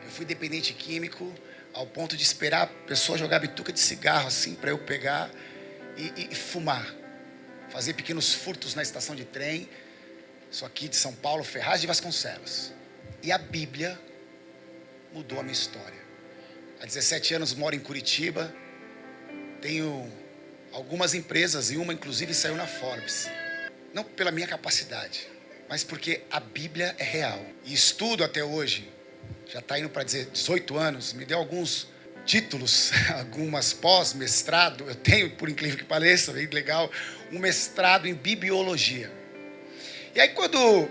Eu fui dependente químico ao ponto de esperar a pessoa jogar bituca de cigarro assim para eu pegar e fumar. Fazer pequenos furtos na estação de trem. Isso aqui de São Paulo, Ferraz de Vasconcelos. E a Bíblia mudou a minha história. Há 17 anos moro em Curitiba. Tenho algumas empresas e uma inclusive saiu na Forbes. Não pela minha capacidade, mas porque a Bíblia é real. E estudo até hoje, já está indo para 18 anos, me deu alguns títulos, algumas pós-mestrado. Eu tenho, por incrível que pareça, bem legal, um mestrado em bibliologia. E aí quando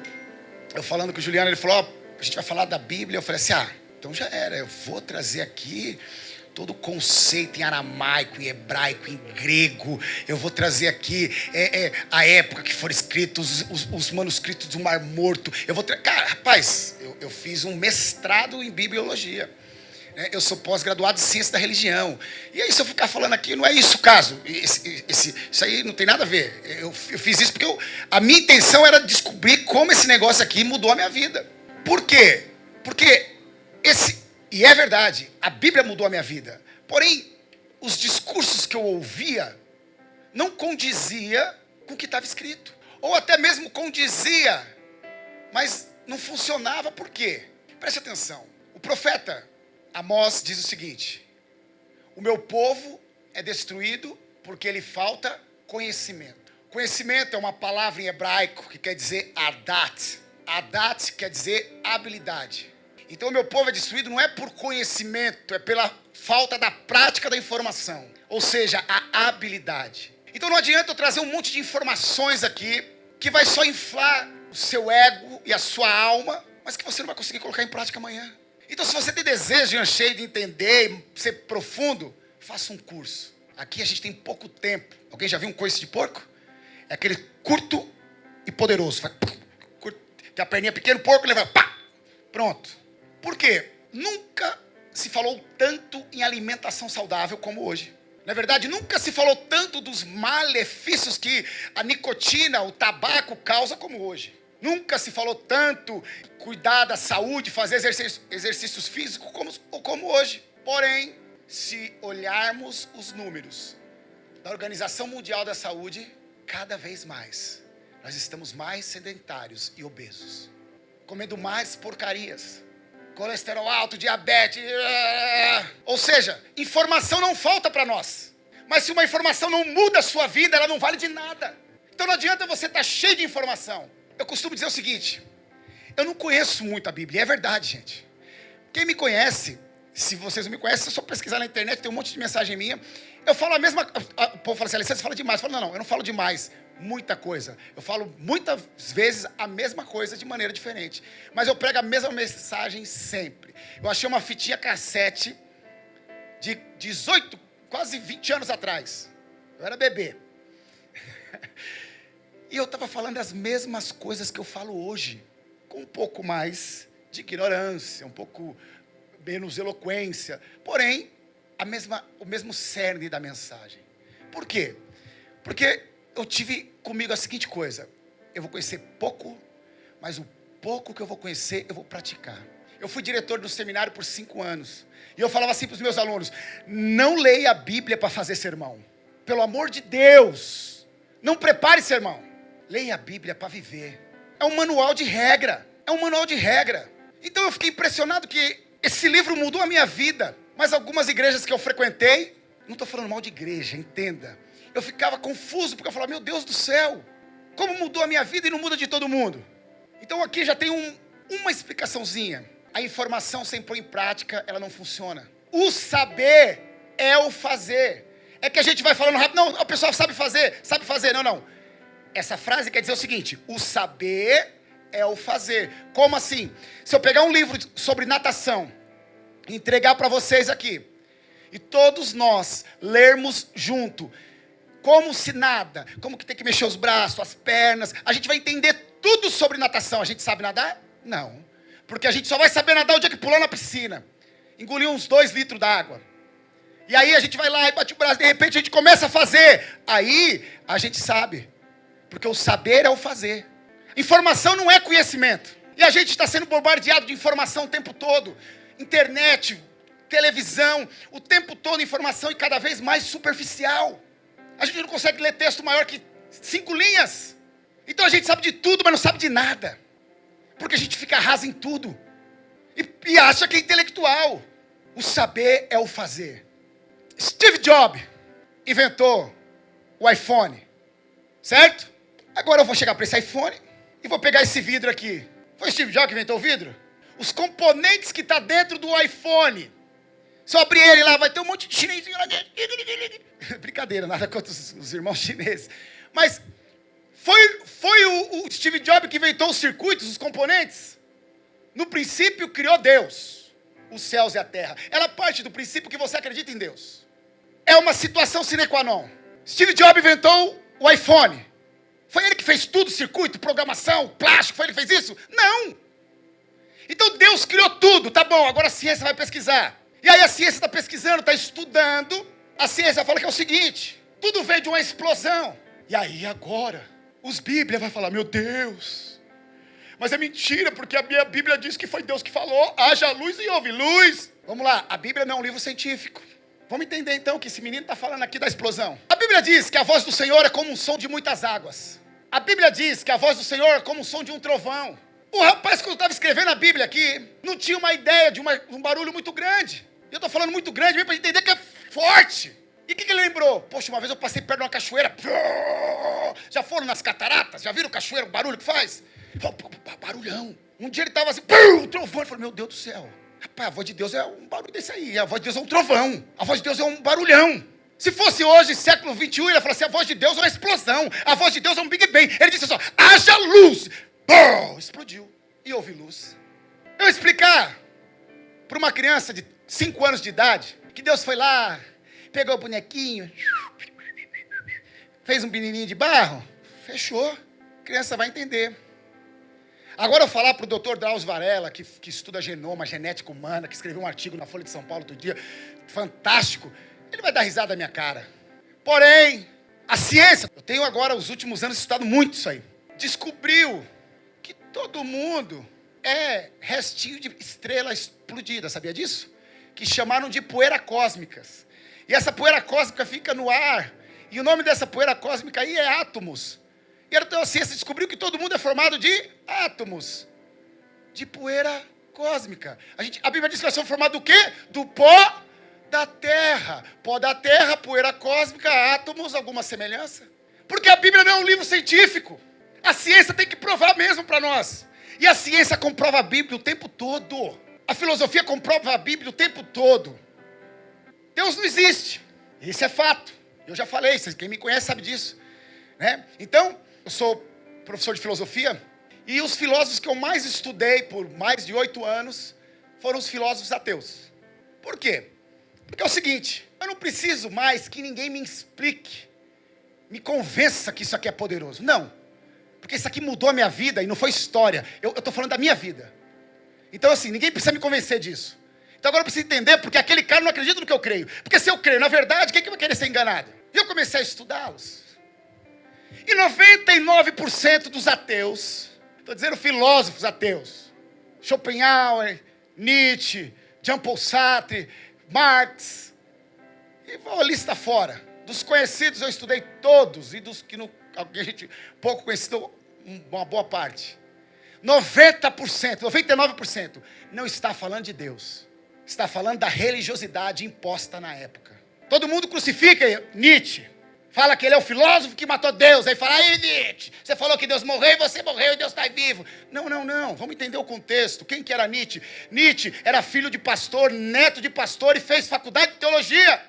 eu falando com o Juliano, ele falou, a gente vai falar da Bíblia, eu falei assim, então já era, eu vou trazer aqui todo o conceito em aramaico, em hebraico, em grego. Eu vou trazer aqui a época que foram escritos os manuscritos do Mar Morto. Cara, rapaz, eu fiz um mestrado em bibliologia. Eu sou pós-graduado em ciência da religião. E aí, se eu ficar falando aqui, não é isso o caso. Isso aí não tem nada a ver. Eu fiz isso porque a minha intenção era descobrir como esse negócio aqui mudou a minha vida. Por quê? Porque e é verdade, a Bíblia mudou a minha vida. Porém, os discursos que eu ouvia não condizia com o que estava escrito. Ou até mesmo condizia, mas não funcionava. Por quê? Preste atenção. O profeta Amós diz o seguinte: o meu povo é destruído porque lhe falta conhecimento. Conhecimento é uma palavra em hebraico que quer dizer adat. Adat quer dizer habilidade. Então o meu povo é destruído não é por conhecimento, é pela falta da prática da informação. Ou seja, a habilidade. Então não adianta eu trazer um monte de informações aqui que vai só inflar o seu ego e a sua alma, mas que você não vai conseguir colocar em prática amanhã. Então se você tem desejo e anseio de entender, ser profundo, faça um curso. Aqui a gente tem pouco tempo. Alguém já viu um coice de porco? É aquele curto e poderoso. Tem a perninha pequena, o porco leva, pá, pronto. Por quê? Nunca se falou tanto em alimentação saudável como hoje. Na verdade, nunca se falou tanto dos malefícios que a nicotina, o tabaco causa como hoje. Nunca se falou tanto cuidar da saúde, fazer exercícios físicos como hoje. Porém, se olharmos os números da Organização Mundial da Saúde, cada vez mais nós estamos mais sedentários e obesos, comendo mais porcarias. Colesterol alto, diabetes. Ou seja, informação não falta para nós. Mas se uma informação não muda a sua vida, ela não vale de nada. Então não adianta você estar cheio de informação. Eu costumo dizer o seguinte: eu não conheço muito a Bíblia. E é verdade, gente. Quem me conhece, se vocês não me conhecem, é só pesquisar na internet, tem um monte de mensagem minha. Eu falo a mesma... O povo fala assim, Alessandro, você fala demais. Eu falo, não, eu não falo demais. Muita coisa. Eu falo muitas vezes a mesma coisa de maneira diferente. Mas eu prego a mesma mensagem sempre. Eu achei uma fitinha cassete de 18, quase 20 anos atrás. Eu era bebê. E eu estava falando as mesmas coisas que eu falo hoje. Com um pouco mais de ignorância, um pouco menos eloquência. Porém, o mesmo cerne da mensagem. Por quê? Porque eu tive comigo a seguinte coisa: eu vou conhecer pouco, mas o pouco que eu vou conhecer, eu vou praticar. Eu fui diretor do seminário por 5 anos. E eu falava assim para os meus alunos: não leia a Bíblia para fazer sermão. Pelo amor de Deus, não prepare sermão. Leia a Bíblia para viver. É um manual de regra. É um manual de regra. Então eu fiquei impressionado que esse livro mudou a minha vida. Mas algumas igrejas que eu frequentei, não estou falando mal de igreja, entenda. Eu ficava confuso, porque eu falava, meu Deus do céu, como mudou a minha vida e não muda de todo mundo? Então aqui já tem uma explicaçãozinha. A informação sem pôr em prática, ela não funciona. O saber é o fazer. É que a gente vai falando rápido, não, o pessoal sabe fazer, não. Essa frase quer dizer o seguinte: o saber é o fazer. Como assim? Se eu pegar um livro sobre natação, entregar para vocês aqui, e todos nós lermos junto, como se nada, como que tem que mexer os braços, as pernas, a gente vai entender tudo sobre natação. A gente sabe nadar? Não. Porque a gente só vai saber nadar o dia que pular na piscina, engoliu uns 2 litros d'água. E aí a gente vai lá e bate o braço, de repente a gente começa a fazer. Aí a gente sabe. Porque o saber é o fazer. Informação não é conhecimento. E a gente está sendo bombardeado de informação o tempo todo. internet, televisão, o tempo todo informação e cada vez mais superficial. A gente não consegue ler texto maior que 5 linhas. Então a gente sabe de tudo, mas não sabe de nada. Porque a gente fica raso em tudo. E acha que é intelectual. O saber é o fazer. Steve Jobs inventou o iPhone. Certo? Agora eu vou chegar para esse iPhone e vou pegar esse vidro aqui. Foi Steve Jobs que inventou o vidro? Os componentes que estão dentro do iPhone. Se eu abrir ele lá, vai ter um monte de chinesinho lá dentro. Brincadeira, nada contra os irmãos chineses. Mas foi o Steve Jobs que inventou os circuitos, os componentes? No princípio criou Deus, os céus e a terra. Ela parte do princípio que você acredita em Deus. É uma situação sine qua non. Steve Jobs inventou o iPhone. Foi ele que fez tudo, circuito, programação, plástico, foi ele que fez isso? Não! Então Deus criou tudo, tá bom, agora a ciência vai pesquisar. E aí a ciência está pesquisando, está estudando. A ciência fala que é o seguinte, tudo veio de uma explosão. E aí agora, os Bíblia vai falar, meu Deus, mas é mentira, porque a minha Bíblia diz que foi Deus que falou, haja luz e houve luz. Vamos lá, a Bíblia não é um livro científico. Vamos entender então que esse menino está falando aqui da explosão. A Bíblia diz que a voz do Senhor é como um som de muitas águas. A Bíblia diz que a voz do Senhor é como o som de um trovão. O rapaz, quando estava escrevendo a Bíblia aqui, não tinha uma ideia de um barulho muito grande. Eu estou falando muito grande mesmo para entender que é forte. E o que ele lembrou? Poxa, uma vez eu passei perto de uma cachoeira. Já foram nas cataratas? Já viram cachoeira, o barulho que faz? Barulhão. Um dia ele estava assim, um trovão. Ele falou, meu Deus do céu. Rapaz, a voz de Deus é um barulho desse aí. A voz de Deus é um trovão. A voz de Deus é um barulhão. Se fosse hoje, século 21, ele ia falar assim, a voz de Deus é uma explosão. A voz de Deus é um Big Bang. Ele disse assim, haja luz. Explodiu. E houve luz. Eu explicar para uma criança de 5 anos de idade, que Deus foi lá, pegou o bonequinho, fez um menininho de barro, fechou. A criança vai entender. Agora eu falar para o doutor Drauzio Varela, que estuda genoma, genética humana, que escreveu um artigo na Folha de São Paulo outro dia, fantástico, ele vai dar risada na minha cara. Porém, a ciência, eu tenho agora, os últimos anos, estudado muito isso aí, descobriu que todo mundo é restinho de estrela explodida, sabia disso? Que chamaram de poeira cósmicas. E essa poeira cósmica fica no ar, e o nome dessa poeira cósmica aí é átomos. E então a ciência descobriu que todo mundo é formado de átomos, de poeira cósmica. A Bíblia diz que nós somos formados do quê? Do pó da terra. Pó da terra, poeira cósmica, átomos, alguma semelhança? Porque a Bíblia não é um livro científico. A ciência tem que provar mesmo para nós. E a ciência comprova a Bíblia o tempo todo. A filosofia comprova a Bíblia o tempo todo. Deus não existe. Isso é fato. Eu já falei, quem me conhece sabe disso. Né? Então, eu sou professor de filosofia. E os filósofos que eu mais estudei por mais de 8 anos foram os filósofos ateus. Por quê? Porque é o seguinte, eu não preciso mais que ninguém me explique, me convença que isso aqui é poderoso. Não. Porque isso aqui mudou a minha vida e não foi história. Eu estou falando da minha vida. Então assim, ninguém precisa me convencer disso. Então agora eu preciso entender porque aquele cara não acredita no que eu creio. Porque se eu creio na verdade, quem que vai querer ser enganado? E eu comecei a estudá-los. E 99% dos ateus, estou dizendo filósofos ateus, Schopenhauer, Nietzsche, Jean-Paul Sartre, Marx, e vou a lista fora. Dos conhecidos eu estudei todos, e dos que não, a gente pouco conhecido, uma boa parte. 90%, 99% não está falando de Deus. Está falando da religiosidade imposta na época. Todo mundo crucifica Nietzsche. Fala que ele é o filósofo que matou Deus. Aí fala, aí Nietzsche, você falou que Deus morreu e você morreu e Deus está vivo. Não. Vamos entender o contexto. Quem que era Nietzsche? Nietzsche era filho de pastor, neto de pastor e fez faculdade de teologia.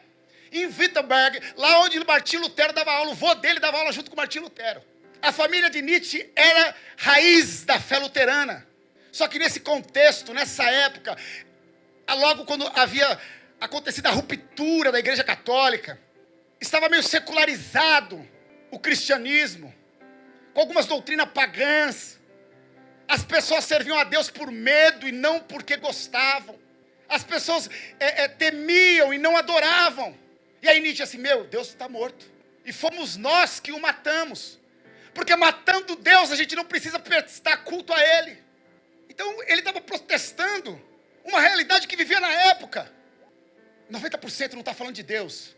Em Wittenberg, lá onde Martinho Lutero dava aula. O vô dele dava aula junto com Martinho Lutero. A família de Nietzsche era raiz da fé luterana. Só que nesse contexto, nessa época, logo quando havia acontecido a ruptura da Igreja Católica, estava meio secularizado o cristianismo, com algumas doutrinas pagãs. As pessoas serviam a Deus por medo e não porque gostavam. As pessoas temiam e não adoravam. E aí Nietzsche assim, Deus está morto. E fomos nós que o matamos. Porque matando Deus, a gente não precisa prestar culto a Ele. Então ele estava protestando Uma realidade que vivia na época. 90% não está falando de Deus.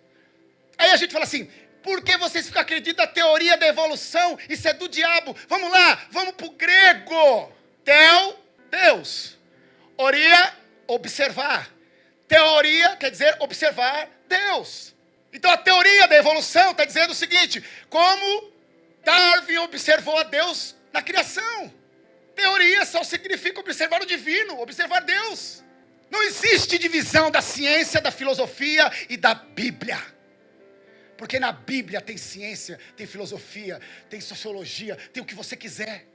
Aí a gente fala assim, por que vocês ficam acreditando na teoria da evolução? Isso é do diabo. Vamos lá, vamos para o grego. Theo, Deus. Oria, observar. Teoria quer dizer observar Deus. Então a teoria da evolução está dizendo o seguinte, como Darwin observou a Deus na criação. Teoria só significa observar o divino, observar Deus. Não existe divisão da ciência, da filosofia e da Bíblia. Porque na Bíblia tem ciência, tem filosofia, tem sociologia, tem o que você quiser.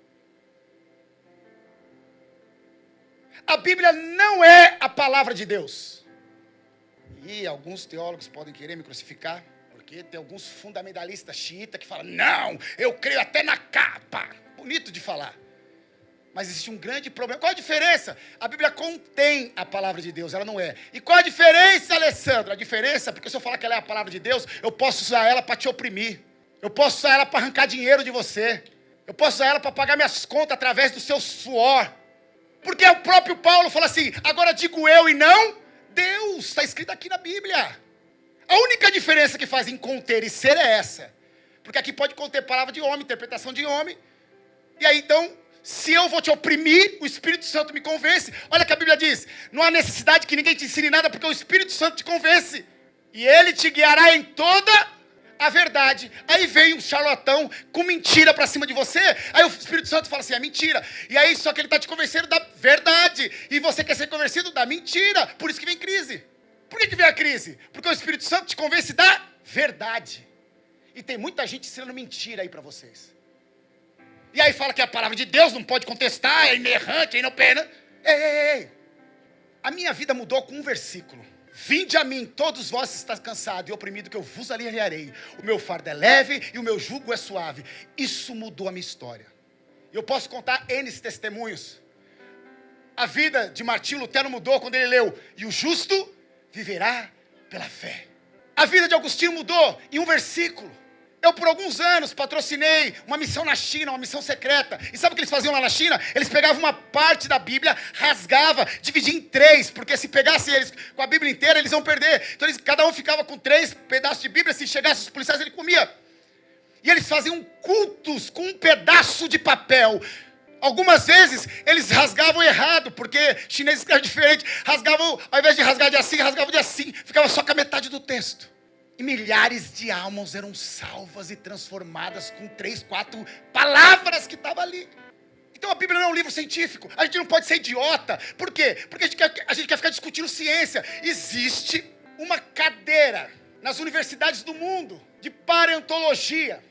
A Bíblia não é a palavra de Deus. E alguns teólogos podem querer me crucificar, porque tem alguns fundamentalistas xiitas que falam, não, eu creio até na capa. Bonito de falar. Mas existe um grande problema. Qual a diferença? A Bíblia contém a palavra de Deus, ela não é. E qual a diferença, Alessandro? A diferença, porque se eu falar que ela é a palavra de Deus, eu posso usar ela para te oprimir. Eu posso usar ela para arrancar dinheiro de você. Eu posso usar ela para pagar minhas contas através do seu suor. Porque o próprio Paulo fala assim, agora digo eu e não Deus. Está escrito aqui na Bíblia. A única diferença que faz em conter e ser é essa. Porque aqui pode conter palavra de homem, interpretação de homem. E aí então... se eu vou te oprimir, o Espírito Santo me convence. Olha o que a Bíblia diz. Não há necessidade que ninguém te ensine nada, porque o Espírito Santo te convence. E ele te guiará em toda a verdade. Aí vem um charlatão com mentira para cima de você. Aí o Espírito Santo fala assim, é mentira. E aí só que ele está te convencendo da verdade. E você quer ser convencido da mentira. Por isso que vem crise. Por que vem a crise? Porque o Espírito Santo te convence da verdade. E tem muita gente ensinando mentira aí para vocês. E aí fala que a palavra de Deus não pode contestar, é inerrante, é inopera. Ei. A minha vida mudou com um versículo. Vinde a mim, todos vós estáis cansados e oprimidos, que eu vos aliviarei. O meu fardo é leve e o meu jugo é suave. Isso mudou a minha história. Eu posso contar N testemunhos. A vida de Martinho Lutero mudou quando ele leu, e o justo viverá pela fé. A vida de Agostinho mudou em um versículo. Eu, por alguns anos, patrocinei uma missão na China, uma missão secreta. E sabe o que eles faziam lá na China? Eles pegavam uma parte da Bíblia, rasgavam, dividiam em 3. Porque se pegassem eles com a Bíblia inteira, eles iam perder. Então, cada um ficava com 3 pedaços de Bíblia. Se chegassem os policiais, ele comia. E eles faziam cultos com um pedaço de papel. Algumas vezes, eles rasgavam errado, porque chinês escreve diferente. Rasgavam, ao invés de rasgar de assim, rasgavam de assim. Ficava só com a metade do texto. E milhares de almas eram salvas e transformadas com 3, 4 palavras que estavam ali. Então a Bíblia não é um livro científico. A gente não pode ser idiota. Por quê? Porque a gente quer ficar discutindo ciência. Existe uma cadeira nas universidades do mundo de paleontologia,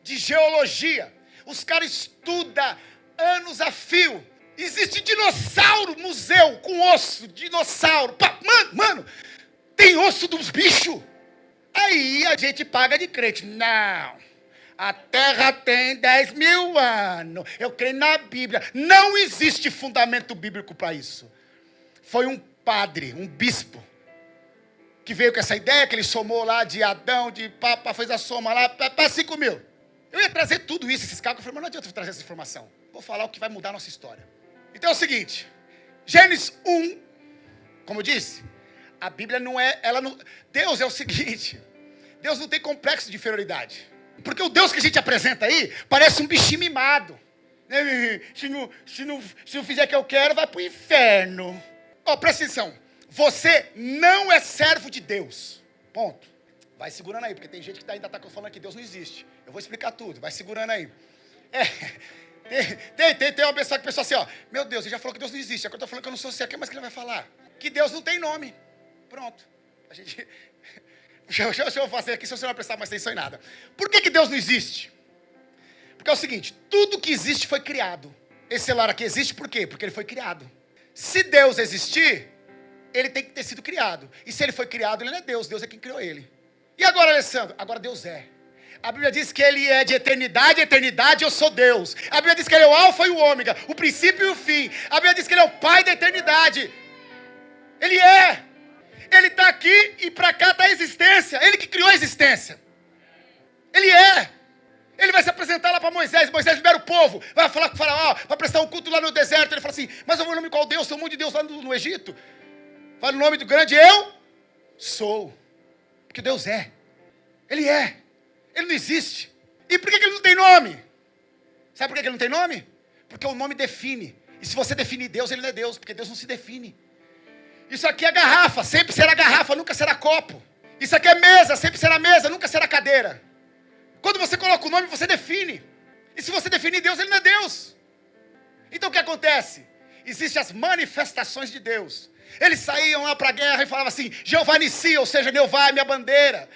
de geologia. Os caras estudam anos a fio. Existe dinossauro, museu com osso, dinossauro. Mano, tem osso dos bichos. Aí a gente paga de crente. Não, a terra tem 10 mil anos. Eu creio na Bíblia. Não existe fundamento bíblico para isso. Foi um padre, um bispo, que veio com essa ideia, que ele somou lá de Adão, de Papa, fez a soma lá, para 5 mil. Eu ia trazer tudo isso, esses cálculos. Eu falei, mas não adianta eu trazer essa informação. Vou falar o que vai mudar a nossa história. Então é o seguinte, Gênesis 1, como eu disse, a Bíblia não é, Deus é o seguinte, Deus não tem complexo de inferioridade. Porque o Deus que a gente apresenta aí, parece um bichinho mimado. Se não fizer o que eu quero, vai para o inferno. Presta atenção, você não é servo de Deus, ponto. Vai segurando aí, porque tem gente que ainda está falando que Deus não existe. Eu vou explicar tudo, vai segurando aí. Tem uma pessoa que pensa assim, meu Deus, ele já falou que Deus não existe, agora eu estou falando que eu não sou certo, o que mais que ele vai falar? Que Deus não tem nome. Pronto. Deixa eu fazer aqui, se você não vai prestar mais atenção em nada. Por que Deus não existe? Porque é o seguinte, tudo que existe foi criado. Esse celular aqui existe por quê? Porque ele foi criado. Se Deus existir, ele tem que ter sido criado. E se ele foi criado, ele não é Deus, Deus é quem criou ele. E agora, Alessandro? Agora Deus é. A Bíblia diz que ele é de eternidade, eu sou Deus. A Bíblia diz que ele é o alfa e o ômega, o princípio e o fim. A Bíblia diz que ele é o pai da eternidade. Ele é. Ele está aqui e para cá está a existência. Ele que criou a existência. Ele é. Ele vai se apresentar lá para Moisés. Moisés libera o povo. Vai falar com o faraó, vai prestar um culto lá no deserto. Ele fala assim, mas eu vou no nome de qual Deus? Tem um monte de Deus lá no Egito. Fala no nome do grande eu sou. Porque Deus é. Ele é. Ele não existe. E por que ele não tem nome? Sabe por que ele não tem nome? Porque o nome define. E se você definir Deus, ele não é Deus. Porque Deus não se define. Isso aqui é garrafa. Sempre será garrafa, nunca será copo. Isso aqui é mesa. Sempre será mesa, nunca será cadeira. Quando você coloca o nome, você define. E se você definir Deus, ele não é Deus. Então o que acontece? Existem as manifestações de Deus. Eles saíam lá para a guerra e falavam assim, Jeová Nissi, ou seja, Jeová é minha bandeira.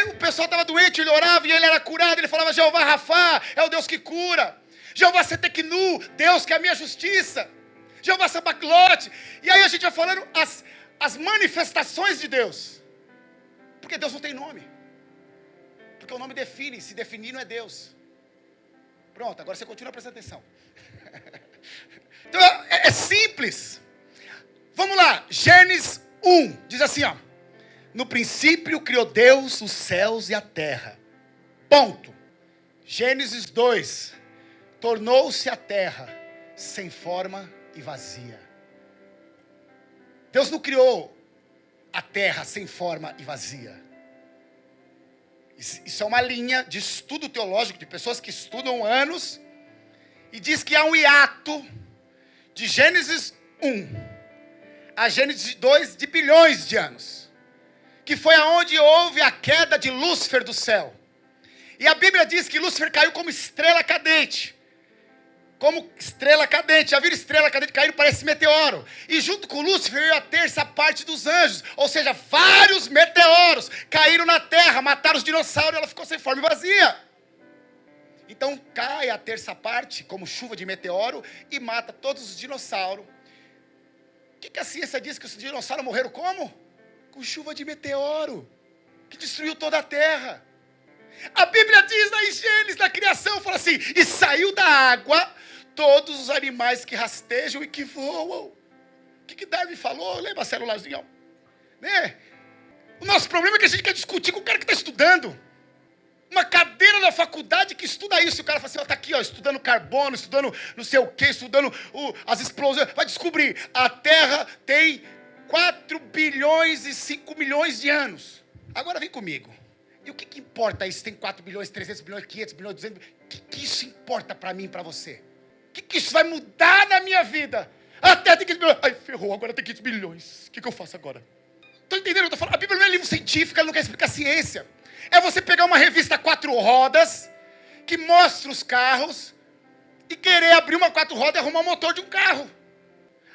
O pessoal estava doente, ele orava e ele era curado. Ele falava, Jeová Rafá, é o Deus que cura. Jeová Seteknu, Deus que é a minha justiça. Jeová Sabaclote. E aí a gente vai falando as manifestações de Deus. Porque Deus não tem nome. Porque o nome define, se definir não é Deus. Pronto, agora você continua prestando atenção. Então é simples. Vamos lá, Gênesis 1, diz assim, ó. No princípio criou Deus os céus e a terra. Ponto. Gênesis 2, tornou-se a terra sem forma e vazia. Deus não criou a terra sem forma e vazia. Isso é uma linha de estudo teológico, de pessoas que estudam anos, e diz que há um hiato de Gênesis 1 a Gênesis 2 de bilhões de anos, que foi aonde houve a queda de Lúcifer do céu. E a Bíblia diz que Lúcifer caiu como estrela cadente. Como estrela cadente. Já viram estrela cadente cair? Parece meteoro. E junto com Lúcifer veio a terça parte dos anjos. Ou seja, vários meteoros caíram na terra, mataram os dinossauros e ela ficou sem forma e vazia. Então cai a terça parte, como chuva de meteoro, e mata todos os dinossauros. O que a ciência diz que os dinossauros morreram como? Com chuva de meteoro, que destruiu toda a terra. A Bíblia diz lá em Gênesis, na criação, fala assim, e saiu da água todos os animais que rastejam e que voam. O que Darwin falou? Lembra a celulazinha? Né? O nosso problema é que a gente quer discutir com o cara que está estudando. Uma cadeira na faculdade que estuda isso. O cara fala assim, está aqui, ó, estudando carbono, estudando não sei o quê, estudando as explosões. Vai descobrir, a Terra tem 4 bilhões e 5 milhões de anos. Agora vem comigo. E o que importa isso? Tem 4 bilhões, 300 bilhões, 500 bilhões, 200 bilhões. O que isso importa para mim e para você? O que isso vai mudar na minha vida? A Terra tem 500 bilhões. Ai, ferrou, agora tem 500 bilhões. O que eu faço agora? Estão entendendo o que eu estou falando? A Bíblia não é livro científico, ela não quer explicar ciência. É você pegar uma revista 4 rodas, que mostra os carros, e querer abrir uma 4 rodas e arrumar o motor de um carro.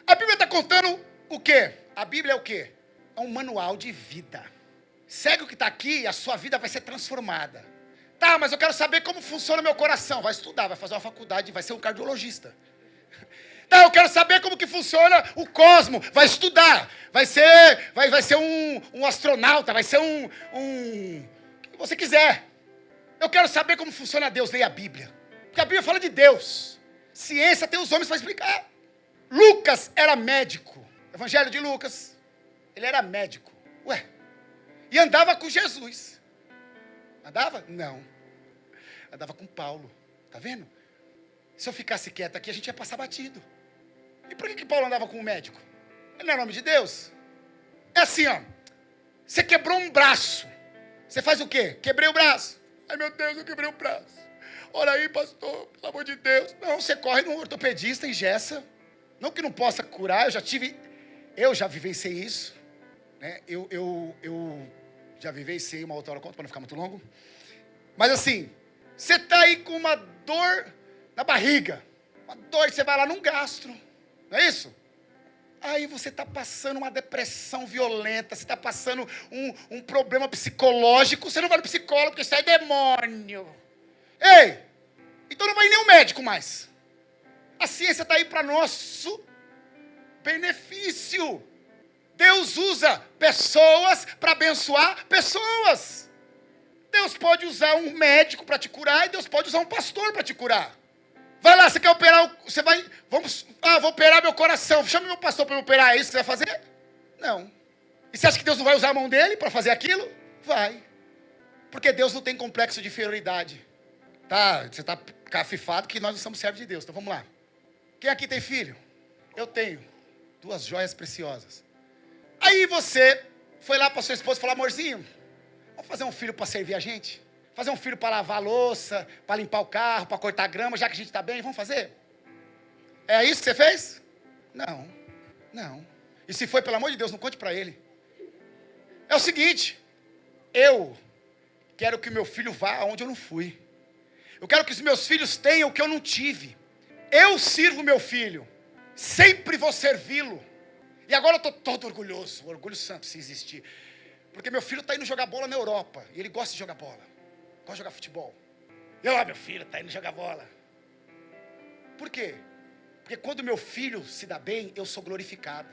A Bíblia está contando o quê? A Bíblia é o quê? É um manual de vida. Segue o que está aqui e a sua vida vai ser transformada. Tá, mas eu quero saber como funciona meu coração. Vai estudar, vai fazer uma faculdade, vai ser um cardiologista. Tá, eu quero saber como que funciona o cosmo. Vai estudar, vai ser um astronauta, vai ser o que você quiser. Eu quero saber como funciona Deus, leia a Bíblia. Porque a Bíblia fala de Deus. Ciência tem os homens para explicar. Lucas era médico. Evangelho de Lucas. Ele era médico. Ué. E andava com Jesus. Andava? Não. Andava com Paulo. Tá vendo? Se eu ficasse quieto aqui, a gente ia passar batido. E por que Paulo andava com o médico? Ele não é nome de Deus? É assim, ó. Você quebrou um braço. Você faz o quê? Quebrei o braço. Ai, meu Deus, eu quebrei o braço. Olha aí, pastor, pelo amor de Deus. Não, você corre num ortopedista, engessa. Não que não possa curar, eu já vivenciei isso. Né? Eu já vivenciei, uma outra hora conta, para não ficar muito longo. Mas assim, você está aí com uma dor na barriga. Uma dor, você vai lá num gastro. Não é isso? Aí você está passando uma depressão violenta, você está passando um problema psicológico, você não vai no psicólogo, porque isso é demônio. Ei, então não vai nem um médico mais. A ciência está aí para nosso benefício. Deus usa pessoas para abençoar pessoas. Deus pode usar um médico para te curar e Deus pode usar um pastor para te curar. Vai lá, você quer operar, vou operar meu coração. Chama meu pastor para me operar, é isso que você vai fazer? Não. E você acha que Deus não vai usar a mão dele para fazer aquilo? Vai. Porque Deus não tem complexo de inferioridade. Tá, você está cafifado que nós não somos servos de Deus. Então vamos lá. Quem aqui tem filho? Eu tenho 2 joias preciosas. Aí você foi lá para sua esposa e falou: amorzinho, vamos fazer um filho para servir a gente? Fazer um filho para lavar a louça, para limpar o carro, para cortar grama, já que a gente está bem, vamos fazer? É isso que você fez? Não, não. E se foi, pelo amor de Deus, não conte para ele. É o seguinte, eu quero que meu filho vá aonde eu não fui. Eu quero que os meus filhos tenham o que eu não tive. Eu sirvo meu filho. Sempre vou servi-lo. E agora eu estou todo orgulhoso. Orgulho santo, se existir. Porque meu filho está indo jogar bola na Europa. E ele gosta de jogar bola. Gosta de jogar futebol. Meu filho está indo jogar bola. Por quê? Porque quando meu filho se dá bem, eu sou glorificado.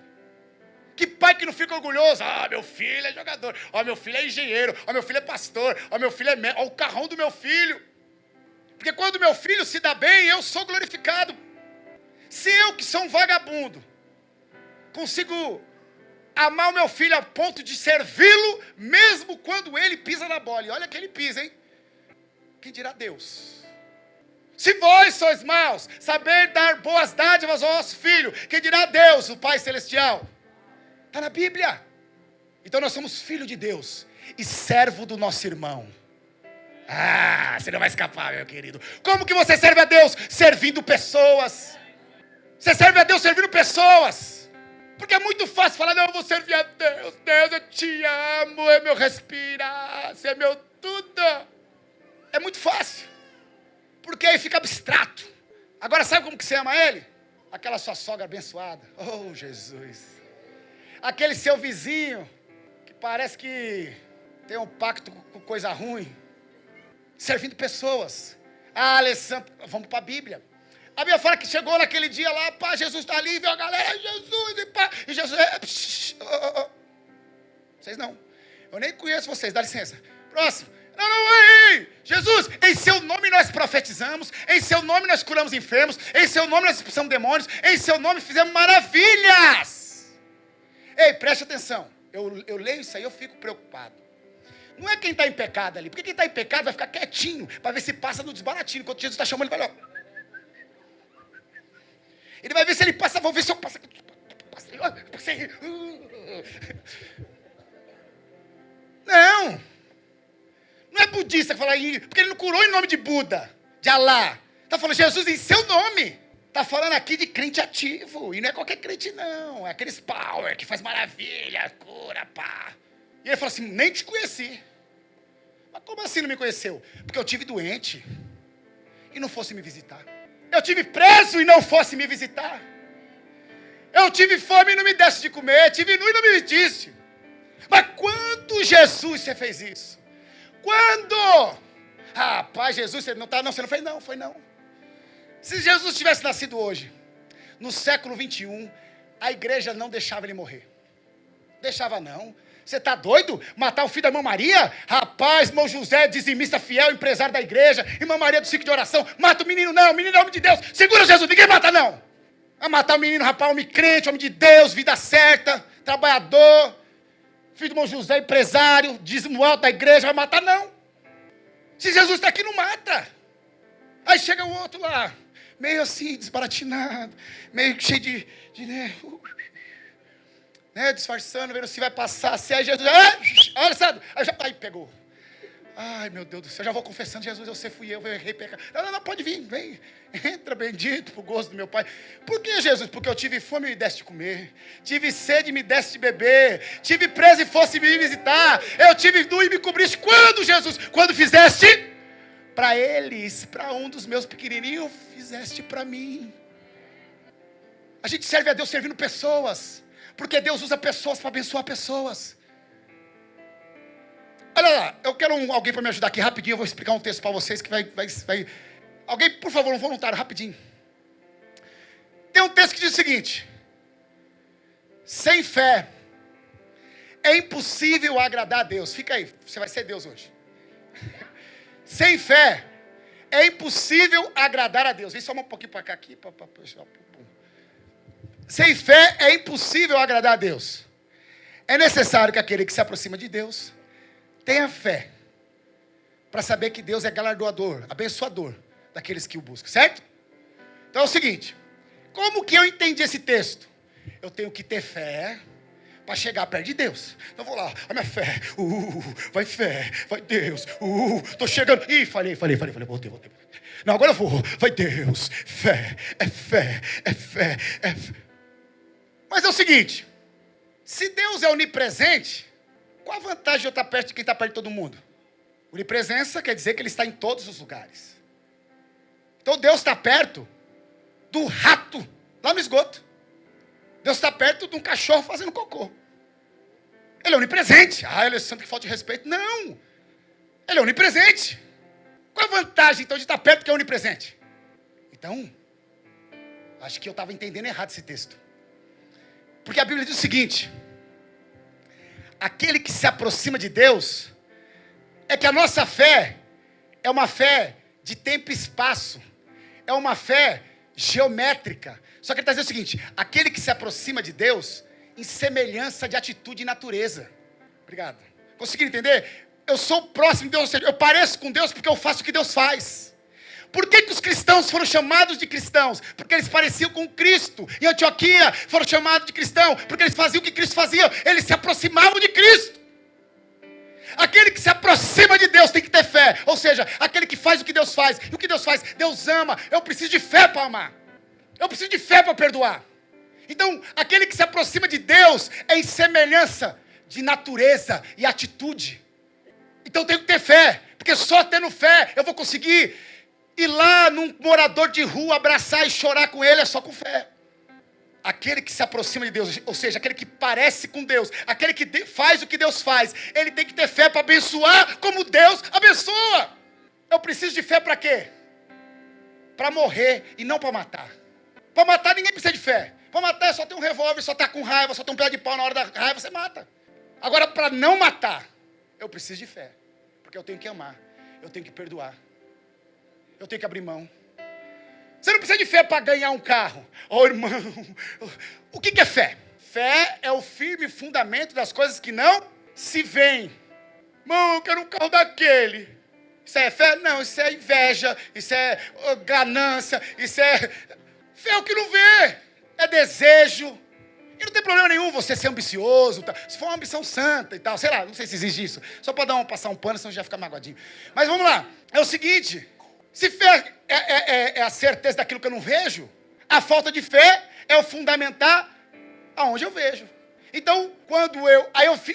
Que pai que não fica orgulhoso? Ah, meu filho é jogador. Ah, meu filho é engenheiro. Ah, meu filho é pastor. Ah, meu filho é médico. Ah, o carrão do meu filho. Porque quando meu filho se dá bem, eu sou glorificado. Se eu, que sou um vagabundo, consigo amar o meu filho a ponto de servi-lo, mesmo quando ele pisa na bola. E olha que ele pisa, hein? Quem dirá Deus? Se vós sois maus, saber dar boas dádivas ao vosso filho, quem dirá Deus, o Pai Celestial? Está na Bíblia. Então nós somos filho de Deus e servo do nosso irmão. Ah, você não vai escapar, meu querido. Como que você serve a Deus? Servindo pessoas. Você serve a Deus servindo pessoas. Porque é muito fácil falar: não, eu vou servir a Deus. Deus, eu te amo, é meu respirar, você é meu tudo. É muito fácil. Porque aí fica abstrato. Agora sabe como que você ama Ele? Aquela sua sogra abençoada. Oh, Jesus. Aquele seu vizinho que parece que tem um pacto com coisa ruim. Servindo pessoas. Ah, Alessandro, vamos para a Bíblia. A Bíblia fala que chegou naquele dia lá, pá, Jesus está ali, viu a galera, Jesus, e pá, e Jesus, vocês não, eu nem conheço vocês, dá licença. Próximo. Não, ei, Jesus, em seu nome nós profetizamos, em seu nome nós curamos enfermos, em seu nome nós expulsamos demônios, em seu nome fizemos maravilhas. Ei, preste atenção, eu leio isso aí, eu fico preocupado. Não é quem está em pecado ali, porque quem está em pecado vai ficar quietinho, para ver se passa no desbaratinho. Enquanto Jesus está chamando, ele vai lá. Ele vai ver se ele passa, vou ver se eu passo. Passei. Não é budista que fala aí, porque ele não curou em nome de Buda, de Alá. Está falando Jesus em seu nome. Está falando aqui de crente ativo, e não é qualquer crente não, é aqueles power que faz maravilha, cura, pá. E ele falou assim: nem te conheci. Mas como assim não me conheceu? Porque eu tive doente e não fosse me visitar. Eu tive preso e não fosse me visitar. Eu tive fome e não me desse de comer. Tive nu e não me vestisse. Mas quando Jesus você fez isso? Quando? Rapaz, Jesus, você não fez não, foi não. Se Jesus tivesse nascido hoje, no século 21, a igreja não deixava ele morrer. Deixava não. Você está doido? Matar o filho da irmã Maria? Rapaz, irmão José, dizimista fiel, empresário da igreja, irmã Maria do ciclo de oração, mata o menino não, o menino é homem de Deus, segura Jesus, ninguém mata não. Vai matar o menino, rapaz, homem crente, homem de Deus, vida certa, trabalhador, filho do irmão José, empresário, dízimo alto da igreja, vai matar não. Se Jesus está aqui, não mata. Aí chega o outro lá, meio assim, desbaratinado, meio cheio de disfarçando, vendo se vai passar, se aí Jesus, olha, sabe, aí pegou. Ai, meu Deus do céu, já vou confessando: Jesus, eu sei, fui eu errei, pecado. Não, pode vir, vem, entra, bendito, pro gosto do meu Pai. Por que, Jesus? Porque eu tive fome e me deste de comer, tive sede e me deste de beber, tive preso e fosse me visitar, eu tive nu e me cobriste. Quando, Jesus? Quando fizeste para eles, para um dos meus pequenininhos, fizeste para mim. A gente serve a Deus servindo pessoas. Porque Deus usa pessoas para abençoar pessoas. Olha lá, eu quero alguém para me ajudar aqui rapidinho. Eu vou explicar um texto para vocês que vai. Alguém, por favor, um voluntário, rapidinho. Tem um texto que diz o seguinte: sem fé é impossível agradar a Deus. Fica aí, você vai ser Deus hoje. Sem fé é impossível agradar a Deus. Vem só um pouquinho para cá aqui. Sem fé é impossível agradar a Deus. É necessário que aquele que se aproxima de Deus tenha fé para saber que Deus é galardoador, abençoador daqueles que o buscam, certo? Então é o seguinte, como que eu entendi esse texto? Eu tenho que ter fé para chegar perto de Deus. Então eu vou lá, a minha fé, vai Deus, tô chegando. Ih, falei, voltei. Não, agora eu vou, vai Deus, fé. Mas é o seguinte, se Deus é onipresente, qual a vantagem de eu estar perto de quem está perto de todo mundo? Onipresença quer dizer que Ele está em todos os lugares. Então Deus está perto do rato, lá no esgoto. Deus está perto de um cachorro fazendo cocô. Ele é onipresente. Ah, Alessandro, que falta de respeito. Não, Ele é onipresente. Qual a vantagem, então, de estar perto que é onipresente? Então, acho que eu estava entendendo errado esse texto. Porque a Bíblia diz o seguinte, aquele que se aproxima de Deus, é que a nossa fé é uma fé de tempo e espaço, é uma fé geométrica. Só que ele está dizendo o seguinte, aquele que se aproxima de Deus, em semelhança de atitude e natureza. Obrigado. Conseguiram entender? Eu sou próximo de Deus, ou seja, eu pareço com Deus porque eu faço o que Deus faz. Por que os cristãos foram chamados de cristãos? Porque eles pareciam com Cristo. Em Antioquia foram chamados de cristãos, porque eles faziam o que Cristo fazia, eles se aproximavam de Cristo. Aquele que se aproxima de Deus tem que ter fé, ou seja, aquele que faz o que Deus faz. E o que Deus faz? Deus ama, eu preciso de fé para amar. Eu preciso de fé para perdoar. Então, aquele que se aproxima de Deus é em semelhança de natureza e atitude. Então eu tenho que ter fé, porque só tendo fé eu vou conseguir ir lá num morador de rua, abraçar e chorar com ele, é só com fé. Aquele que se aproxima de Deus, ou seja, aquele que parece com Deus, aquele que faz o que Deus faz, ele tem que ter fé para abençoar como Deus abençoa. Eu preciso de fé para quê? Para morrer e não para matar. Para matar ninguém precisa de fé. Para matar é só ter um revólver, só estar com raiva, só ter um pedaço de pau na hora da raiva, você mata. Agora, para não matar, eu preciso de fé. Porque eu tenho que amar, eu tenho que perdoar, eu tenho que abrir mão. Você não precisa de fé para ganhar um carro. Oh, irmão, o que é fé? Fé é o firme fundamento das coisas que não se veem. Irmão, eu quero um carro daquele. Isso é fé? Não, isso é inveja, isso é ganância, isso é... Fé é o que não vê, é desejo. E não tem problema nenhum você ser ambicioso, tá? Se for uma ambição santa e tal, sei lá, não sei se existe isso. Só para passar um pano, senão já fica magoadinho. Mas vamos lá, é o seguinte, se fé é a certeza daquilo que eu não vejo, a falta de fé é o fundamentar aonde eu vejo. Então,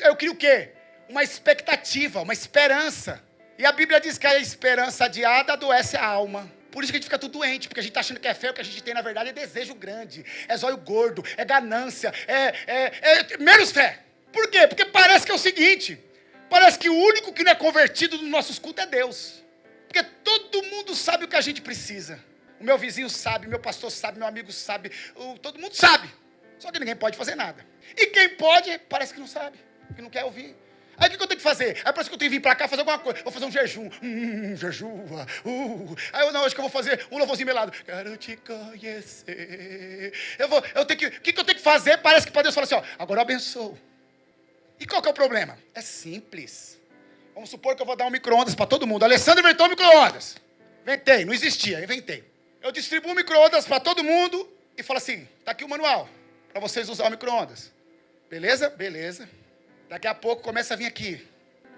eu crio o quê? Uma expectativa, uma esperança. E a Bíblia diz que a esperança adiada adoece a alma. Por isso que a gente fica tudo doente, porque a gente está achando que é fé, o que a gente tem na verdade é desejo grande, é zóio gordo, é ganância, é menos fé. Por quê? Porque parece que é o seguinte, parece que o único que não é convertido nos nossos cultos é Deus. Porque todo mundo sabe o que a gente precisa. O meu vizinho sabe, meu pastor sabe, meu amigo sabe, todo mundo sabe. Só que ninguém pode fazer nada. E quem pode, parece que não sabe, que não quer ouvir. Aí o que eu tenho que fazer? Aí parece que eu tenho que vir para cá fazer alguma coisa. Vou fazer um jejum. Jejua. Aí eu não, acho que eu vou fazer um louvorzinho melado. Quero te conhecer. O que eu tenho que fazer? Parece que para Deus fala assim, ó, agora eu abençoo. E qual que é o problema? É simples. Vamos supor que eu vou dar um micro-ondas para todo mundo. Alessandro inventou um micro-ondas. Inventei, não existia, inventei. Eu distribuo micro-ondas para todo mundo e falo assim, tá aqui o manual para vocês usar o micro-ondas. Beleza? Beleza. Daqui a pouco começa a vir aqui.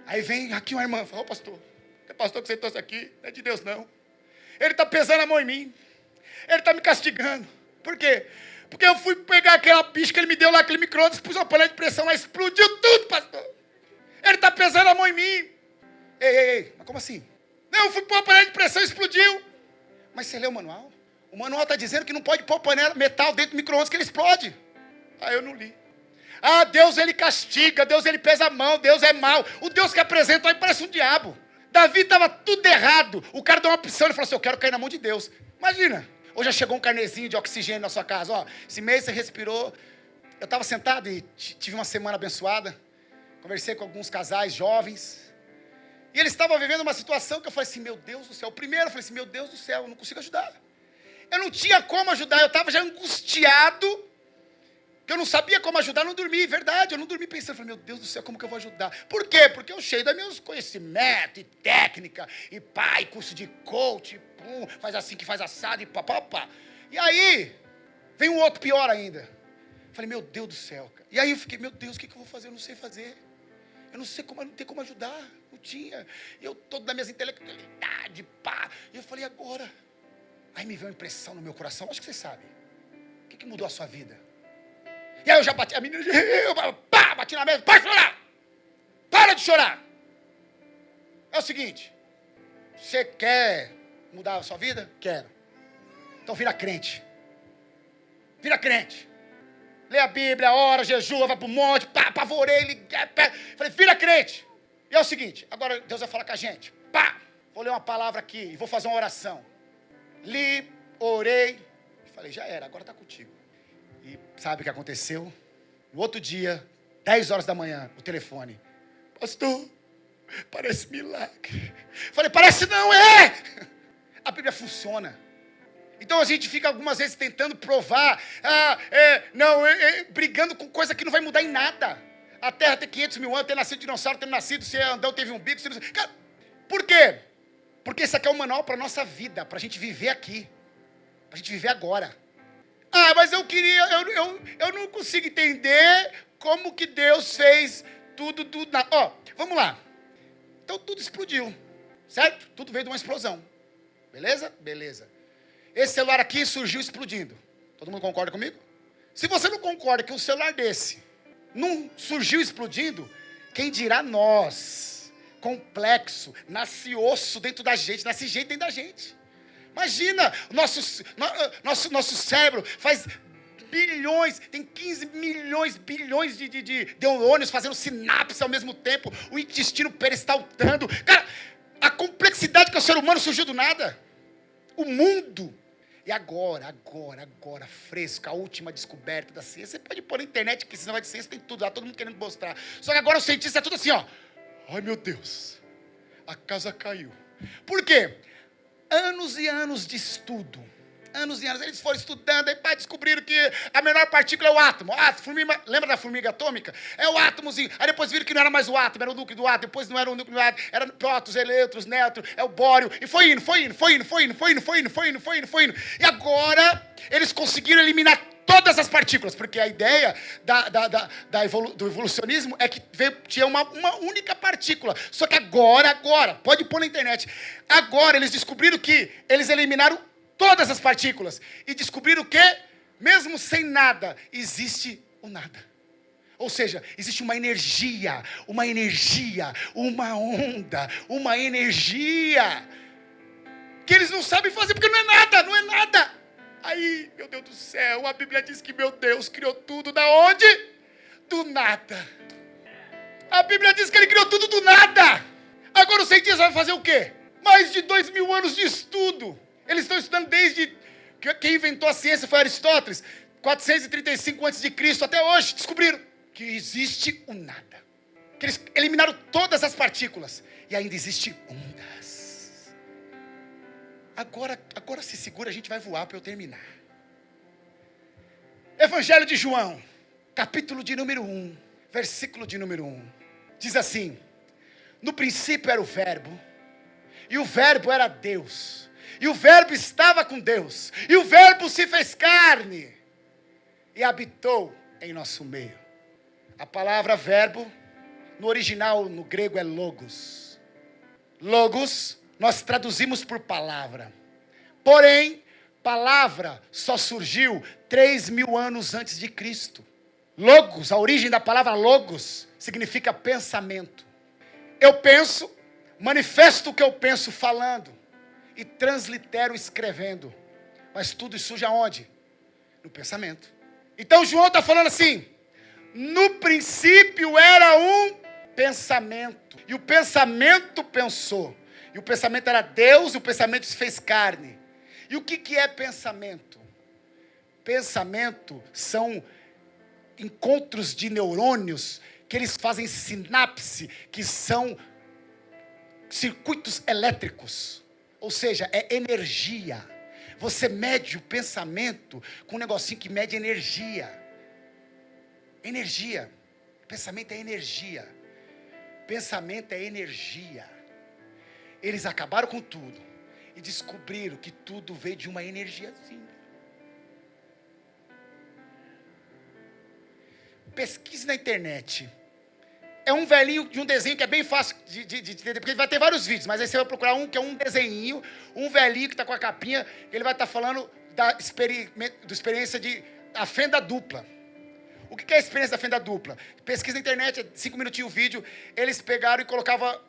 Aí vem aqui uma irmã, fala, ô pastor, que pastor que você trouxe aqui? Não é de Deus não. Ele está pesando a mão em mim. Ele está me castigando. Por quê? Porque eu fui pegar aquela bicha que ele me deu lá, aquele micro-ondas, pus uma panela de pressão lá, explodiu tudo, pastor. Ele está pesando a mão em mim. Ei, mas como assim? Não, eu fui pôr uma panela de pressão e explodiu. Mas você leu o manual? O manual está dizendo que não pode pôr panela metal dentro do micro-ondas que ele explode. Aí eu não li. Ah, Deus ele castiga, Deus ele pesa a mão, Deus é mau. O Deus que apresenta aí parece um diabo. Davi estava tudo errado. O cara deu uma opção, ele falou assim, eu quero cair na mão de Deus. Imagina, hoje já chegou um carnezinho de oxigênio na sua casa. Ó, esse mês você respirou. Eu estava sentado e tive uma semana abençoada. Conversei com alguns casais jovens. E eles estavam vivendo uma situação que eu falei assim, meu Deus do céu. O primeiro eu falei assim, meu Deus do céu, eu não consigo ajudar. Eu não tinha como ajudar, eu estava já angustiado. Que eu não sabia como ajudar, não dormi, verdade. Eu não dormi pensando, falei, meu Deus do céu, como que eu vou ajudar? Por quê? Porque eu cheio dos meus conhecimentos, e técnica, e pá, e curso de coach, e pum, faz assim que faz assado, e pá. E aí, vem um outro pior ainda. Falei, meu Deus do céu, cara. E aí eu fiquei, meu Deus, o que eu vou fazer? Eu não sei fazer. Eu não sei como, não tem como ajudar. Não tinha. Eu todo nas minhas intelectualidades, pá. E eu falei, agora? Aí me veio uma impressão no meu coração, acho que você sabe. O que mudou a sua vida? E aí eu já bati, a menina, pá, bati na mesa, para de chorar! Para de chorar! É o seguinte, você quer mudar a sua vida? Quero. Então vira crente. Vira crente. Lê a Bíblia, ora, jejua, vai pro monte, pá, apavorei, falei, vira crente. E é o seguinte, agora Deus vai falar com a gente. Pá, vou ler uma palavra aqui e vou fazer uma oração. Li, orei, falei, já era, agora está contigo. E sabe o que aconteceu? No outro dia, 10 horas da manhã, o telefone. Pastor, parece milagre. Falei, parece não, é! A Bíblia funciona. Então a gente fica algumas vezes tentando provar, brigando com coisa que não vai mudar em nada. A Terra tem 500 mil anos, ter nascido dinossauro, ter nascido, se Adão teve um bico. Cara, por quê? Porque isso aqui é um manual para a nossa vida, para a gente viver aqui, para a gente viver agora. Ah, mas eu queria, eu não consigo entender como que Deus fez tudo. Ó, vamos lá. Então tudo explodiu, certo? Tudo veio de uma explosão. Beleza? Beleza. Esse celular aqui surgiu explodindo. Todo mundo concorda comigo? Se você não concorda que um celular desse não surgiu explodindo, quem dirá nós? Complexo, nasce osso dentro da gente, nasce gente dentro da gente. Imagina, nosso cérebro faz bilhões, tem 15 milhões, bilhões de neurônios fazendo sinapse ao mesmo tempo, o intestino peristaltando. Cara, a complexidade que o ser humano surgiu do nada. O mundo. E agora, fresco, a última descoberta da ciência. Você pode pôr na internet que esse negócio de ciência tem tudo lá, todo mundo querendo mostrar. Só que agora o cientista é tudo assim, ó. Ai, meu Deus, a casa caiu. Por quê? Anos e anos de estudo. Anos e anos, eles foram estudando, aí descobriram que a menor partícula é o átomo. Lembra da formiga atômica? É o átomozinho. Aí depois viram que não era mais o átomo, era o núcleo do átomo. Depois não era o núcleo do átomo, era prótons, elétrons, nêutrons, é o bório. E foi indo. E agora, eles conseguiram eliminar todas as partículas, porque a ideia do evolucionismo é que tinha uma única partícula. Só que agora, pode pôr na internet, agora eles descobriram que eles eliminaram todas as partículas. E descobriram que, mesmo sem nada, existe o nada. Ou seja, existe uma energia, uma onda, uma energia, que eles não sabem fazer, porque não é nada. Aí, meu Deus do céu, a Bíblia diz que meu Deus criou tudo da onde? Do nada. A Bíblia diz que Ele criou tudo do nada. Agora os cientistas vão fazer o quê? Mais de 2000 anos de estudo. Eles estão estudando desde quem inventou a ciência foi Aristóteles, 435 a.C. até hoje, descobriram que existe o nada. Que eles eliminaram todas as partículas e ainda existe ondas. Agora se segura, a gente vai voar para eu terminar. Evangelho de João, capítulo de número 1, versículo de número 1. Diz assim: no princípio era o verbo, e o verbo era Deus. E o verbo estava com Deus. E o verbo se fez carne. E habitou em nosso meio. A palavra verbo, no original, no grego, é logos. Logos, nós traduzimos por palavra. Porém, palavra só surgiu 3.000 anos antes de Cristo. Logos, a origem da palavra logos, significa pensamento. Eu penso, manifesto o que eu penso falando. E translitero escrevendo. Mas tudo surge aonde? No pensamento. Então João está falando assim: no princípio era um pensamento. E o pensamento pensou. E o pensamento era Deus, e o pensamento se fez carne. E o que é pensamento? Pensamento são encontros de neurônios que eles fazem sinapse, que são circuitos elétricos. Ou seja, é energia. Você mede o pensamento com um negocinho que mede energia. Energia. Pensamento é energia. Pensamento é energia. Eles acabaram com tudo e descobriram que tudo veio de uma energiazinha. Pesquise na internet. É um velhinho de um desenho que é bem fácil de entender, porque vai ter vários vídeos, mas aí você vai procurar um que é um desenho, um velhinho que está com a capinha, ele vai estar falando da experiência de a fenda dupla. O que é a experiência da fenda dupla? Pesquisa na internet, 5 minutinhos o vídeo, eles pegaram e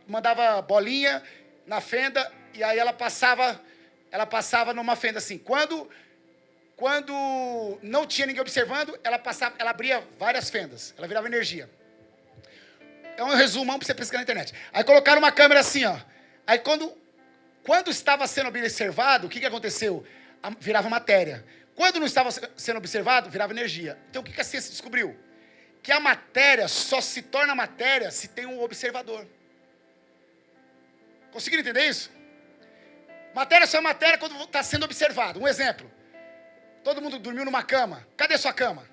mandava bolinha na fenda, e aí ela passava numa fenda assim. Quando não tinha ninguém observando, ela abria várias fendas, ela virava energia. É um resumão para você pesquisar na internet. Aí colocaram uma câmera assim, ó. Aí quando estava sendo observado, o que aconteceu? Virava matéria. Quando não estava sendo observado, virava energia. Então o que a ciência descobriu? Que a matéria só se torna matéria se tem um observador. Conseguiram entender isso? Matéria só é matéria quando está sendo observado. Um exemplo. Todo mundo dormiu numa cama. Cadê sua cama?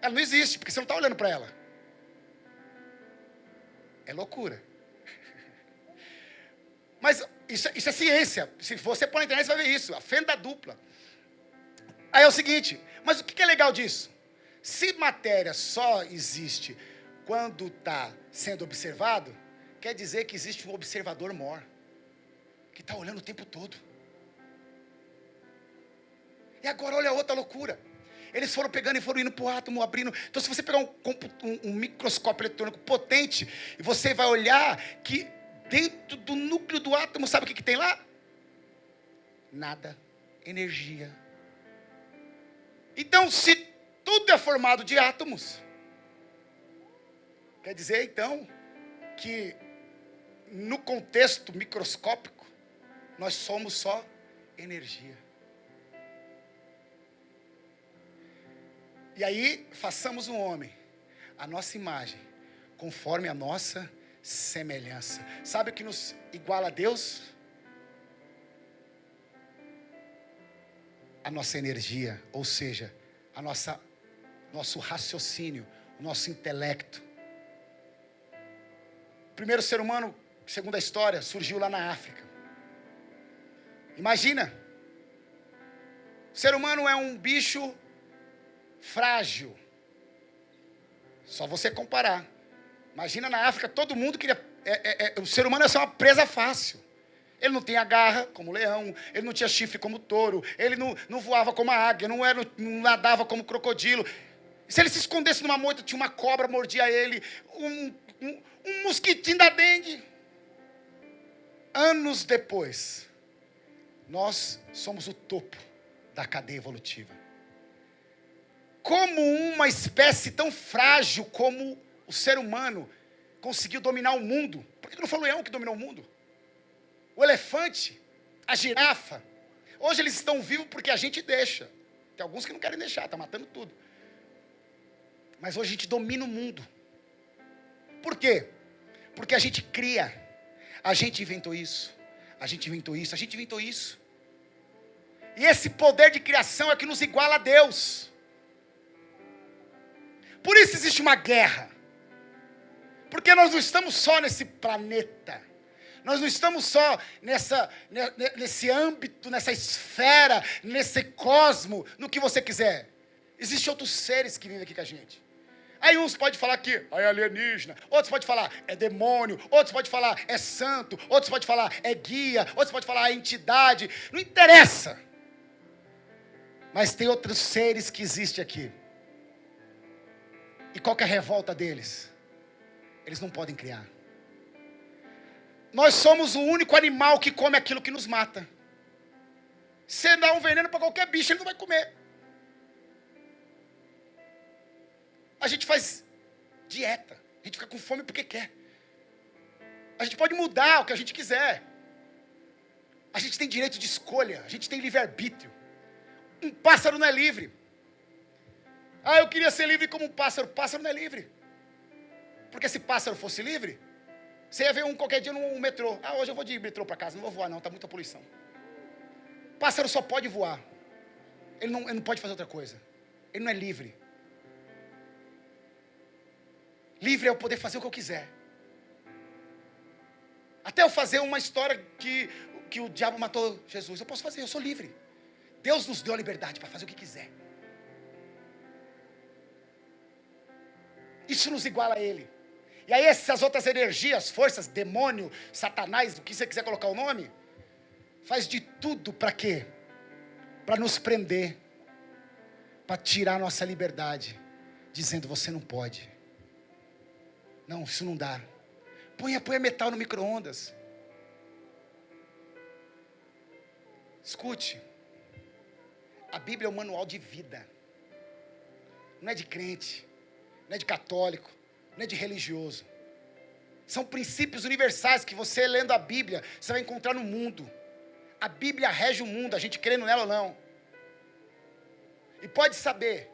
Ela não existe, porque você não está olhando para ela. É loucura. Mas isso é ciência. Se você pôr na internet, você vai ver isso. A fenda dupla. Aí é o seguinte, mas o que é legal disso? Se matéria só existe quando está sendo observado, quer dizer que existe um observador maior, que está olhando o tempo todo. E agora olha a outra loucura. Eles foram pegando e foram indo para o átomo, abrindo. Então se você pegar um microscópio eletrônico potente, e você vai olhar que dentro do núcleo do átomo, sabe o que tem lá? Nada. Energia. Então, se tudo é formado de átomos, quer dizer, então, que no contexto microscópico, nós somos só energia. E aí, façamos um homem, a nossa imagem, conforme a nossa semelhança. Sabe o que nos iguala a Deus? A nossa energia, ou seja, nosso raciocínio, o nosso intelecto. O primeiro ser humano, segundo a história, surgiu lá na África. Imagina, o ser humano é um bicho frágil. Só você comparar. Imagina na África, todo mundo queria... o ser humano é só uma presa fácil. Ele não tinha garra como leão, ele não tinha chifre como touro, ele não voava como a águia, não nadava como crocodilo. Se ele se escondesse numa moita, tinha uma cobra, mordia ele, um mosquitinho da dengue. Anos depois, nós somos o topo da cadeia evolutiva. Como uma espécie tão frágil como o ser humano conseguiu dominar o mundo? Por que não foi o leão que dominou o mundo? O elefante, a girafa. Hoje eles estão vivos porque a gente deixa. Tem alguns que não querem deixar, está matando tudo. Mas hoje a gente domina o mundo. Por quê? Porque a gente cria. A gente inventou isso. A gente inventou isso. A gente inventou isso. E esse poder de criação é que nos iguala a Deus. Por isso existe uma guerra. Porque nós não estamos só nesse planeta. Nós não estamos só nesse âmbito, nessa esfera, nesse cosmo, no que você quiser. Existem outros seres que vivem aqui com a gente. Aí uns podem falar que é alienígena, outros podem falar é demônio, outros podem falar é santo, outros podem falar é guia, outros podem falar é entidade. Não interessa. Mas tem outros seres que existem aqui. E qual que é a revolta deles? Eles não podem criar. Nós somos o único animal que come aquilo que nos mata. Se dá um veneno para qualquer bicho, ele não vai comer. A gente faz dieta. A gente fica com fome porque quer. A gente pode mudar o que a gente quiser. A gente tem direito de escolha. A gente tem livre-arbítrio. Um pássaro não é livre. Ah, eu queria ser livre como um pássaro. Pássaro não é livre. Porque se pássaro fosse livre, você ia ver qualquer dia no metrô. Ah, hoje eu vou de metrô para casa. Não vou voar não, está muita poluição. Pássaro só pode voar. Ele não pode fazer outra coisa. Ele não é livre. Livre é eu poder fazer o que eu quiser. Até eu fazer uma história que o diabo matou Jesus. Eu posso fazer, eu sou livre. Deus nos deu a liberdade para fazer o que quiser. Isso nos iguala a Ele. E aí essas outras energias, forças, demônio, satanás, o que você quiser colocar o nome, faz de tudo para quê? Para nos prender. Para tirar a nossa liberdade. Dizendo, você não pode. Não, isso não dá. Põe metal no micro-ondas. Escute. A Bíblia é um manual de vida. Não é de crente. Não é de católico. Não é de religioso. São princípios universais que você, lendo a Bíblia, você vai encontrar no mundo. A Bíblia rege o mundo, a gente crendo nela ou não. E pode saber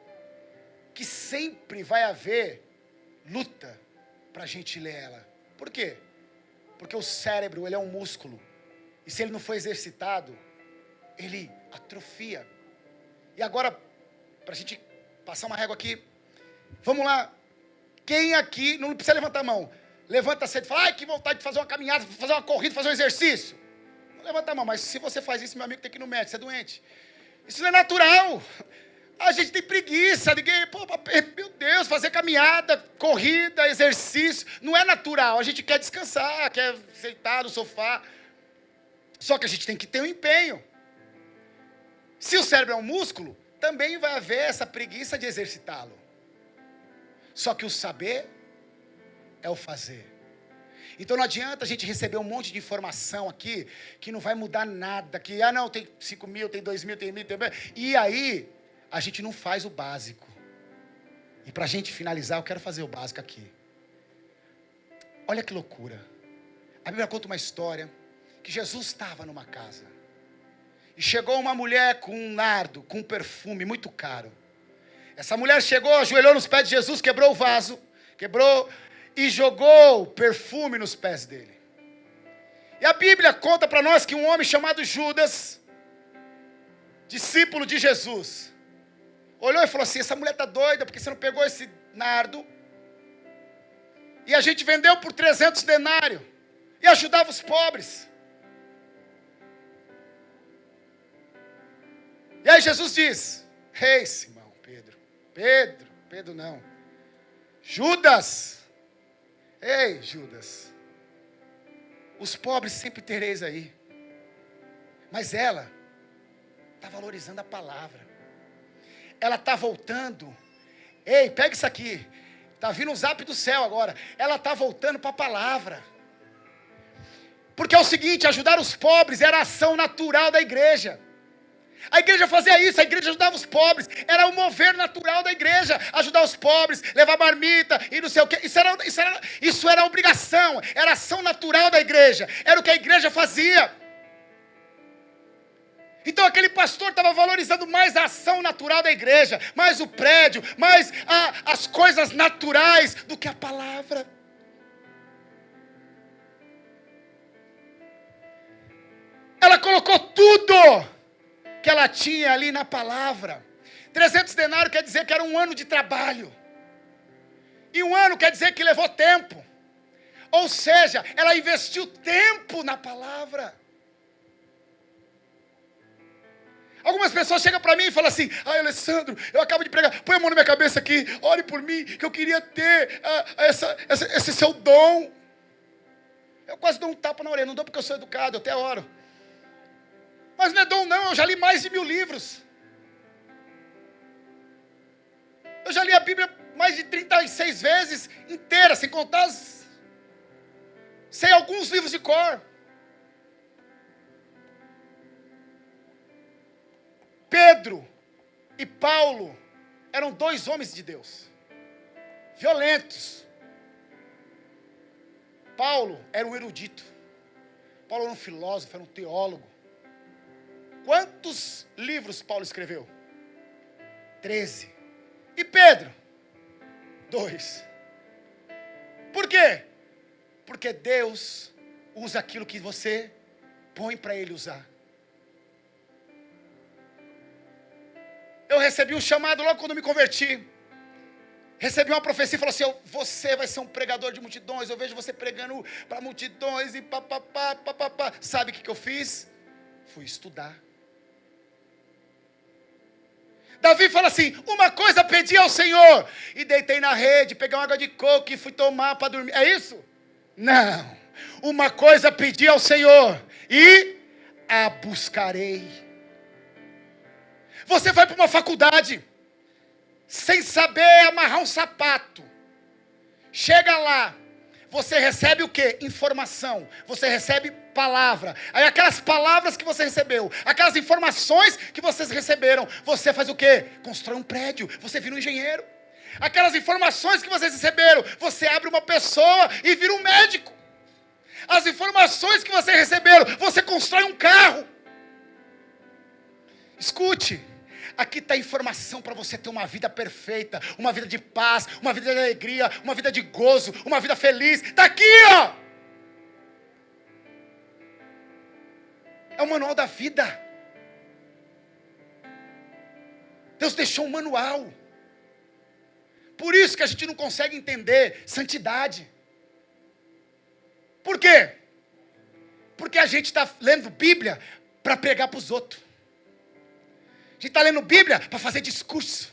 que sempre vai haver luta para a gente ler ela. Por quê? Porque o cérebro, ele é um músculo. E se ele não for exercitado, ele atrofia. E agora, para a gente passar uma régua aqui, vamos lá. Quem aqui, não precisa levantar a mão, levanta cedo e fala, ai, que vontade de fazer uma caminhada, fazer uma corrida, fazer um exercício. Não levanta a mão, mas se você faz isso, meu amigo, tem que ir no médico, você é doente. Isso não é natural. A gente tem preguiça, meu Deus, fazer caminhada, corrida, exercício, não é natural. A gente quer descansar, quer sentar no sofá. Só que a gente tem que ter um empenho. Se o cérebro é um músculo, também vai haver essa preguiça de exercitá-lo. Só que o saber é o fazer. Então não adianta a gente receber um monte de informação aqui, que não vai mudar nada, que, não, tem 5 mil, tem 2 mil, tem 1.000, tem... E aí, a gente não faz o básico. E para a gente finalizar, eu quero fazer o básico aqui. Olha que loucura. A Bíblia conta uma história, que Jesus estava numa casa. E chegou uma mulher com um nardo, com um perfume muito caro. Essa mulher chegou, ajoelhou nos pés de Jesus, quebrou o vaso, e jogou perfume nos pés dele. E a Bíblia conta para nós que um homem chamado Judas, discípulo de Jesus, olhou e falou assim, essa mulher está doida, porque você não pegou esse nardo, e a gente vendeu por 300 denários, e ajudava os pobres. E aí Jesus diz, ei, Simão, Pedro não, Judas, ei, Judas, os pobres sempre tereis aí, mas ela está valorizando a palavra, ela está voltando, ei, pega isso aqui, está vindo um zap do céu agora, ela está voltando para a palavra, porque é o seguinte, ajudar os pobres era a ação natural da igreja. A igreja fazia isso, a igreja ajudava os pobres, era o mover natural da igreja, ajudar os pobres, levar marmita e não sei o quê, isso era obrigação, era ação natural da igreja, era o que a igreja fazia. Então aquele pastor estava valorizando mais a ação natural da igreja, mais o prédio, mais as coisas naturais do que a palavra. Ela colocou tudo que ela tinha ali na palavra. 300 denários quer dizer que era um ano de trabalho. E um ano quer dizer que levou tempo. Ou seja, ela investiu tempo na palavra. Algumas pessoas chegam para mim e falam assim, ai Alessandro, eu acabo de pregar, põe a mão na minha cabeça aqui, ore por mim, que eu queria ter esse seu dom. Eu quase dou um tapa na orelha, não dou porque eu sou educado, eu até oro. Mas não é dom não, eu já li mais de 1000 livros. Eu já li a Bíblia mais de 36 vezes inteira, sem contar, sei alguns livros de cor. Pedro e Paulo eram 2 homens de Deus, violentos. Paulo era um erudito, Paulo era um filósofo, era um teólogo. Quantos livros Paulo escreveu? 13. E Pedro? 2. Por quê? Porque Deus usa aquilo que você põe para Ele usar. Eu recebi um chamado logo quando me converti. Recebi uma profecia e falou assim: você vai ser um pregador de multidões, eu vejo você pregando para multidões e papapá, papapá. Sabe o que eu fiz? Fui estudar. Davi fala assim: uma coisa pedi ao Senhor, e deitei na rede, peguei uma água de coco e fui tomar para dormir. É isso? Não. Uma coisa pedi ao Senhor, e a buscarei. Você vai para uma faculdade, sem saber amarrar um sapato. Chega lá, você recebe o quê? Informação. Você recebe palavra. Aí aquelas palavras que você recebeu, aquelas informações que vocês receberam, você faz o quê? Constrói um prédio, você vira um engenheiro. Aquelas informações que vocês receberam, você abre uma pessoa e vira um médico. As informações que vocês receberam, você constrói um carro. Escute. Aqui está a informação para você ter uma vida perfeita, uma vida de paz, uma vida de alegria, uma vida de gozo, uma vida feliz. Está aqui, ó! É o manual da vida. Deus deixou um manual. Por isso que a gente não consegue entender santidade. Por quê? Porque a gente está lendo Bíblia para pregar para os outros. A gente está lendo Bíblia para fazer discurso.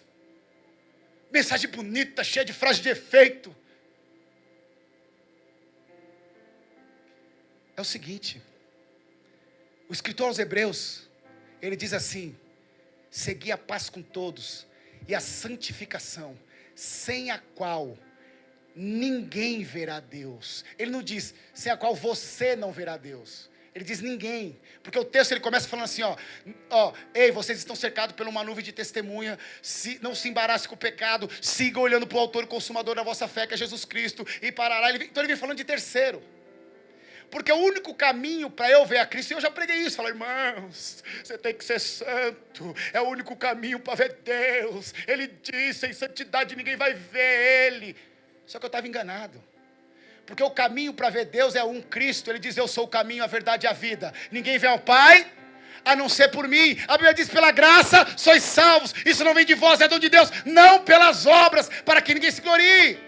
Mensagem bonita, cheia de frase de efeito. É o seguinte. O escritor aos Hebreus, ele diz assim: segui a paz com todos e a santificação, sem a qual ninguém verá Deus. Ele não diz sem a qual você não verá Deus. Ele diz ninguém, porque o texto ele começa falando assim, ei, vocês estão cercados por uma nuvem de testemunha, não se embarace com o pecado, siga olhando para o autor e consumador da vossa fé, que é Jesus Cristo, e parará. Então ele vem falando de terceiro, porque o único caminho para eu ver a Cristo, e eu já preguei isso, falei, irmãos, você tem que ser santo, é o único caminho para ver Deus. Ele disse, sem santidade ninguém vai ver Ele. Só que eu estava enganado. Porque o caminho para ver Deus é um Cristo. Ele diz, eu sou o caminho, a verdade e a vida. Ninguém vê ao Pai, a não ser por mim. A Bíblia diz, pela graça sois salvos. Isso não vem de vós, é dom de Deus. Não pelas obras, para que ninguém se glorie.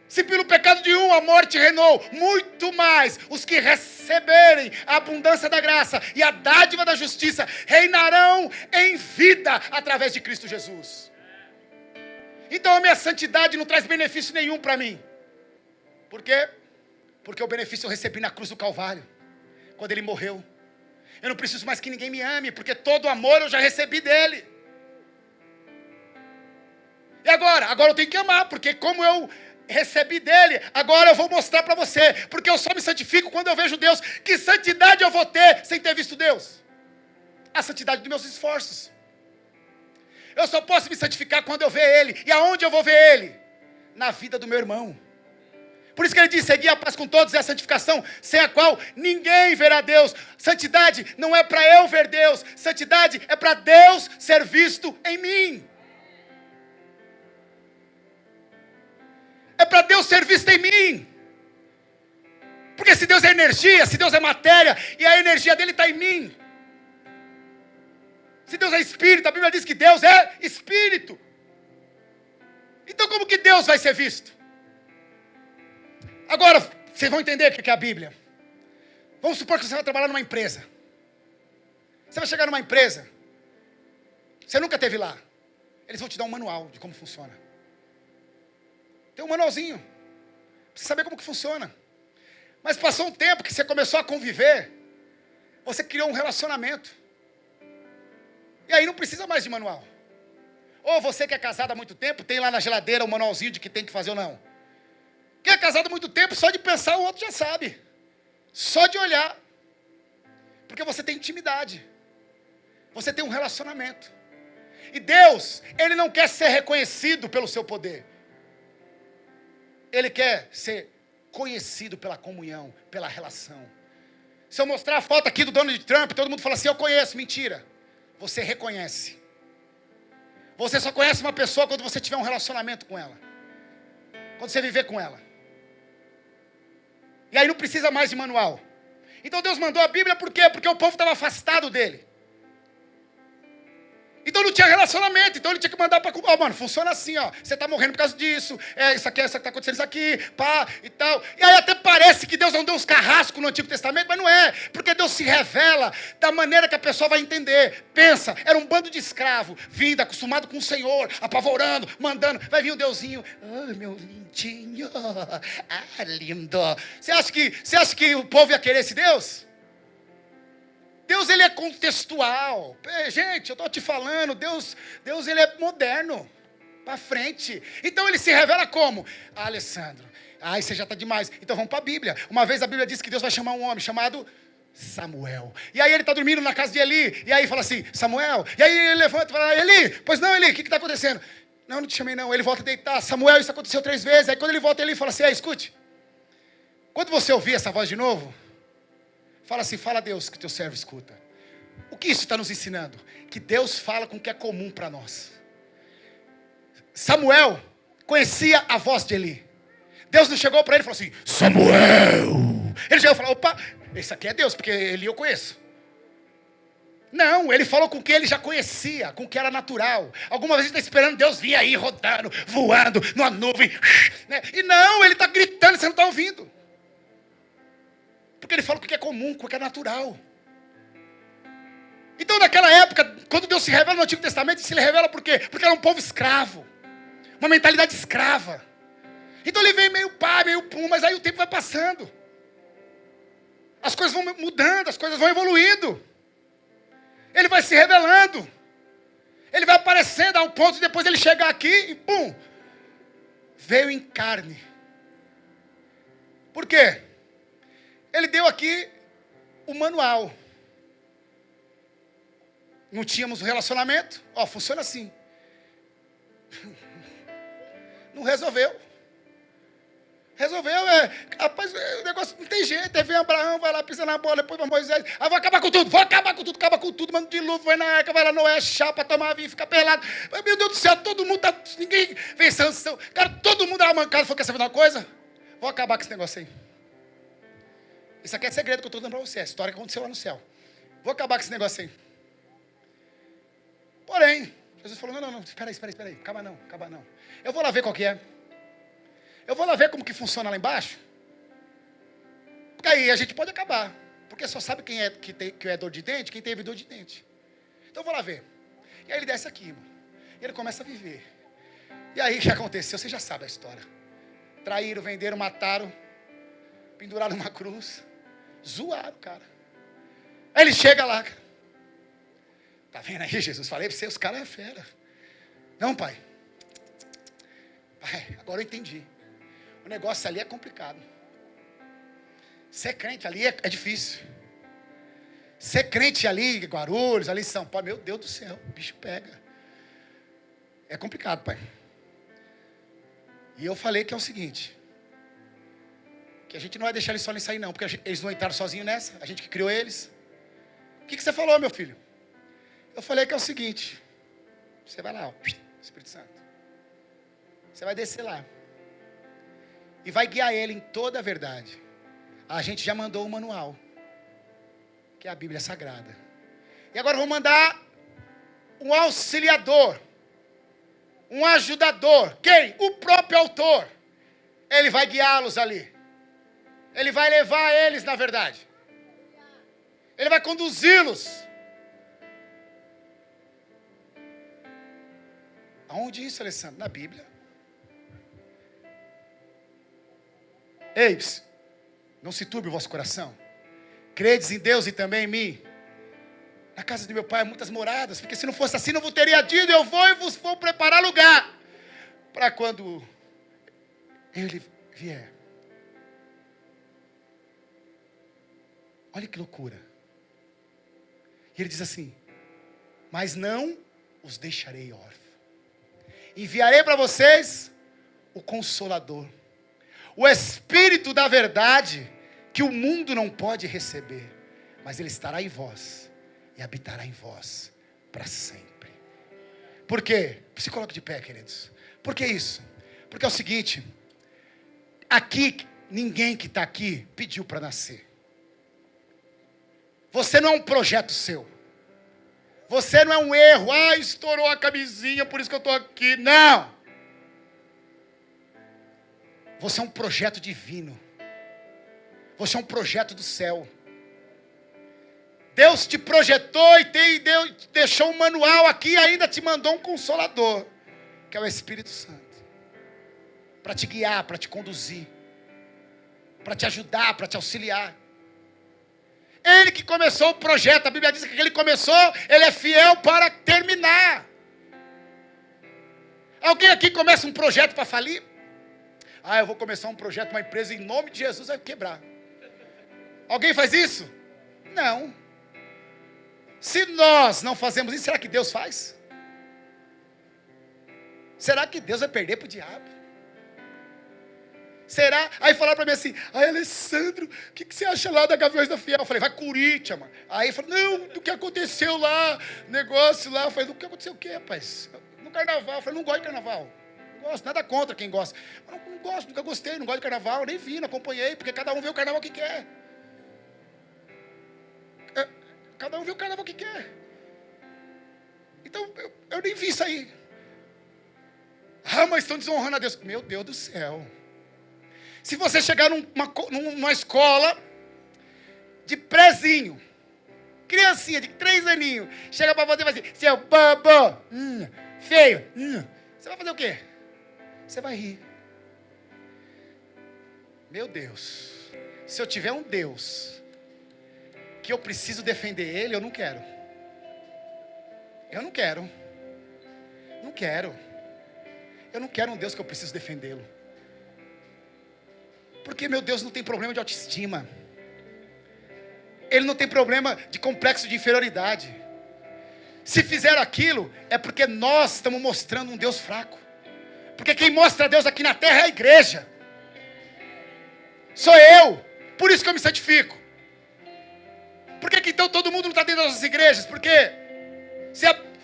Se pelo pecado de um a morte reinou, muito mais os que receberem a abundância da graça e a dádiva da justiça reinarão em vida através de Cristo Jesus. Então a minha santidade não traz benefício nenhum para mim. Por quê? Porque o benefício eu recebi na cruz do Calvário, quando Ele morreu. Eu não preciso mais que ninguém me ame, porque todo amor eu já recebi dEle. E agora? Agora eu tenho que amar, porque como eu recebi dEle, agora eu vou mostrar para você, porque eu só me santifico quando eu vejo Deus. Que santidade eu vou ter sem ter visto Deus? A santidade dos meus esforços. Eu só posso me santificar quando eu ver Ele. E aonde eu vou ver Ele? Na vida do meu irmão. Por isso que ele diz, segui a paz com todos e a santificação, sem a qual ninguém verá Deus. Santidade não é para eu ver Deus, santidade é para Deus ser visto em mim. É para Deus ser visto em mim. Porque se Deus é energia, se Deus é matéria, e a energia dele está em mim. Se Deus é espírito, a Bíblia diz que Deus é espírito. Então como que Deus vai ser visto? Agora, vocês vão entender o que é a Bíblia. Vamos supor que você vai trabalhar numa empresa. Você vai chegar numa empresa, você nunca esteve lá. Eles vão te dar um manual de como funciona. Tem um manualzinho, pra você saber como que funciona. Mas passou um tempo que você começou a conviver, você criou um relacionamento. E aí não precisa mais de manual. Ou você que é casado há muito tempo, tem lá na geladeira um manualzinho de que tem que fazer ou não. Quem é casado há muito tempo, só de pensar o outro já sabe. Só de olhar. Porque você tem intimidade. Você tem um relacionamento. E Deus, Ele não quer ser reconhecido pelo seu poder. Ele quer ser conhecido pela comunhão, pela relação. Se eu mostrar a foto aqui do Donald Trump, todo mundo fala assim, eu conheço. Mentira. Você reconhece. Você só conhece uma pessoa quando você tiver um relacionamento com ela. Quando você viver com ela. E aí não precisa mais de manual. Então Deus mandou a Bíblia por quê? Porque o povo estava afastado dele. Então não tinha relacionamento, então ele tinha que mandar para... Ó, mano, funciona assim, ó. Você tá morrendo por causa disso, isso aqui, isso aqui tá acontecendo, isso aqui, pá, e tal. E aí até parece que Deus não deu uns carrascos no Antigo Testamento, mas não é. Porque Deus se revela da maneira que a pessoa vai entender. Pensa, era um bando de escravo, vindo, acostumado com o Senhor, apavorando, mandando. Vai vir um Deusinho, meu lindinho, lindo. Você acha que o povo ia querer esse Deus? Deus, ele é contextual. Gente, eu estou te falando, Deus ele é moderno, para frente. Então ele se revela como? Alessandro, você já está demais. Então vamos para a Bíblia. Uma vez a Bíblia diz que Deus vai chamar um homem chamado Samuel. E aí ele está dormindo na casa de Eli. E aí fala assim, Samuel. E aí ele levanta e fala, Eli, pois não, Eli, o que está acontecendo? Não te chamei não. Ele volta a deitar. Samuel, isso aconteceu 3 vezes. Aí quando ele volta, Eli fala assim, escute. Quando você ouvir essa voz de novo, fala assim, fala a Deus que teu servo escuta. O que isso está nos ensinando? Que Deus fala com o que é comum para nós. Samuel conhecia a voz de Eli. Deus não chegou para ele e falou assim, Samuel. Ele chegou e falou, opa, esse aqui é Deus, porque Eli eu conheço. Não, ele falou com o que ele já conhecia, com o que era natural. Alguma vez ele está esperando Deus vir aí rodando, voando, numa nuvem. Né? E não, ele está gritando, você não está ouvindo. Porque ele fala o que é comum, o que é natural. Então naquela época, quando Deus se revela no Antigo Testamento, ele se revela por quê? Porque era um povo escravo. Uma mentalidade escrava. Então ele vem meio pá, meio pum, mas aí o tempo vai passando. As coisas vão mudando, as coisas vão evoluindo. Ele vai se revelando. Ele vai aparecendo a um ponto de depois ele chegar aqui e pum. Veio em carne. Por quê? Ele deu aqui o manual. Não tínhamos um relacionamento. Funciona assim. Não resolveu. Resolveu, rapaz, o negócio não tem jeito. Aí vem Abraão, vai lá, pisa na bola, depois vai Moisés. Vou acabar com tudo, acaba com tudo, mano, dilúvio, vai na arca, vai lá Noé, chapa, tomar vinho, fica pelado. Mas, meu Deus do céu, todo mundo tá, ninguém vem Sansão. Cara, todo mundo era mancado. Falou, quer saber de uma coisa? Vou acabar com esse negócio aí. Isso aqui é segredo que eu estou dando para você. É a história que aconteceu lá no céu. Vou acabar com esse negócio aí. Porém, Jesus falou, não, espera aí. Acaba não. Eu vou lá ver qual que é. Eu vou lá ver como que funciona lá embaixo. Porque aí a gente pode acabar. Porque só sabe quem é que é dor de dente, quem teve dor de dente. Então eu vou lá ver. E aí ele desce aqui, irmão. E ele começa a viver. E aí o que aconteceu? Você já sabe a história. Traíram, venderam, mataram. Penduraram numa cruz. Zoaram, cara. Aí ele chega lá. Tá vendo aí, Jesus? Falei para você, os caras é fera. Não, pai. Pai, agora eu entendi. O negócio ali é complicado. Ser crente ali é difícil. Ser crente ali em Guarulhos, ali em São Paulo, meu Deus do céu, o bicho pega. É complicado, pai. E eu falei que é o seguinte. Que a gente não vai deixar eles só nisso aí não, porque eles não entraram sozinhos nessa, a gente que criou eles. O que você falou, meu filho? Eu falei que é o seguinte, você vai lá, Espírito Santo. Você vai descer lá. E vai guiar ele em toda a verdade. A gente já mandou o manual, que é a Bíblia Sagrada. E agora vou mandar um auxiliador, um ajudador. Quem? O próprio autor. Ele vai guiá-los ali. Ele vai levar eles na verdade. Ele vai conduzi-los. Aonde isso, Alessandro? Na Bíblia. Ei, não se turbe o vosso coração. Credes em Deus e também em mim. Na casa de meu pai há muitas moradas, porque se não fosse assim, não vos teria dito, eu vou e vos vou preparar lugar. Para quando ele vier. Olha que loucura. E ele diz assim, mas não os deixarei órfãos. Enviarei para vocês o Consolador. O Espírito da verdade, que o mundo não pode receber. Mas ele estará em vós e habitará em vós para sempre. Por quê? Se coloque de pé, queridos. Por que isso? Porque é o seguinte, aqui, ninguém que está aqui pediu para nascer. Você não é um projeto seu. Você não é um erro. Ah, estourou a camisinha, por isso que eu estou aqui. Não. Você é um projeto divino. Você é um projeto do céu. Deus te projetou e deixou um manual aqui e ainda te mandou um consolador, que é o Espírito Santo. Para te guiar, para te conduzir, para te ajudar, para te auxiliar. Ele que começou o projeto, a Bíblia diz que ele começou, ele é fiel para terminar. Alguém aqui começa um projeto para falir? Ah, eu vou começar um projeto, uma empresa, em nome de Jesus vai quebrar. Alguém faz isso? Não. Se nós não fazemos isso, será que Deus faz? Será que Deus vai perder para o diabo? Será? Aí falaram para mim assim, ai Alessandro, o que você acha lá da Gaviões da Fiel? Eu falei, vai Corinthians, mano. Aí falou, não, do que aconteceu lá, negócio lá. Eu falei, do que aconteceu o quê, rapaz? No carnaval. Eu falei, não gosto de carnaval. Não gosto, nada contra quem gosta. Eu não gosto, nunca gostei, não gosto de carnaval, nem vi, não acompanhei, porque cada um vê o carnaval que quer. Cada um vê o carnaval que quer. Então, eu nem vi isso aí. Ah, mas estão desonrando a Deus. Meu Deus do céu. Se você chegar numa escola de prézinho, criancinha de 3 aninhos, chega para você e vai dizer, seu bobo, feio, você vai fazer o quê? Você vai rir. Meu Deus. Se eu tiver um Deus que eu preciso defender ele, eu não quero. Eu não quero. Não quero. Eu não quero um Deus que eu preciso defendê-lo. Porque meu Deus não tem problema de autoestima. Ele não tem problema de complexo de inferioridade. Se fizer aquilo, é porque nós estamos mostrando um Deus fraco. Porque quem mostra Deus aqui na terra é a igreja. Sou eu. Por isso que eu me santifico. Por que então todo mundo não está dentro das nossas igrejas? Porque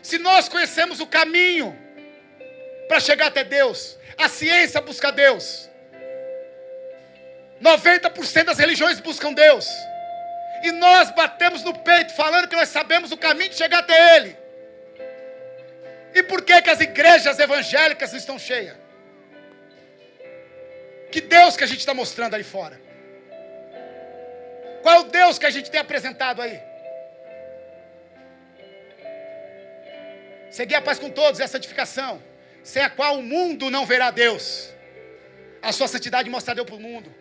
se nós conhecemos o caminho para chegar até Deus, a ciência busca Deus. 90% das religiões buscam Deus. E nós batemos no peito falando que nós sabemos o caminho de chegar até Ele. E por que as igrejas evangélicas estão cheias? Que Deus que a gente está mostrando aí fora? Qual é o Deus que a gente tem apresentado aí? Seguir a paz com todos é a santificação, sem a qual o mundo não verá Deus. A sua santidade mostra Deus para o mundo.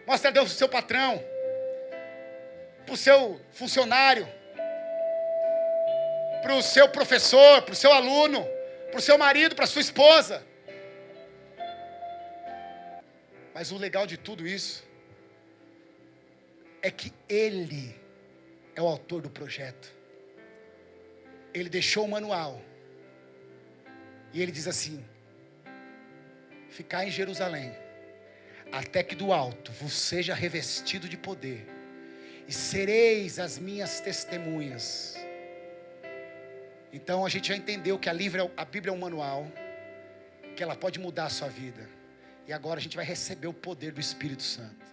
Mostra Deus para o seu patrão, para o seu funcionário, para o seu professor, para o seu aluno, para o seu marido, para a sua esposa. Mas o legal de tudo isso é que Ele é o autor do projeto. Ele deixou o manual. E Ele diz assim, ficai em Jerusalém, até que do alto vos seja revestido de poder, e sereis as minhas testemunhas. Então a gente já entendeu que a Bíblia é um manual, que ela pode mudar a sua vida. E agora a gente vai receber o poder do Espírito Santo.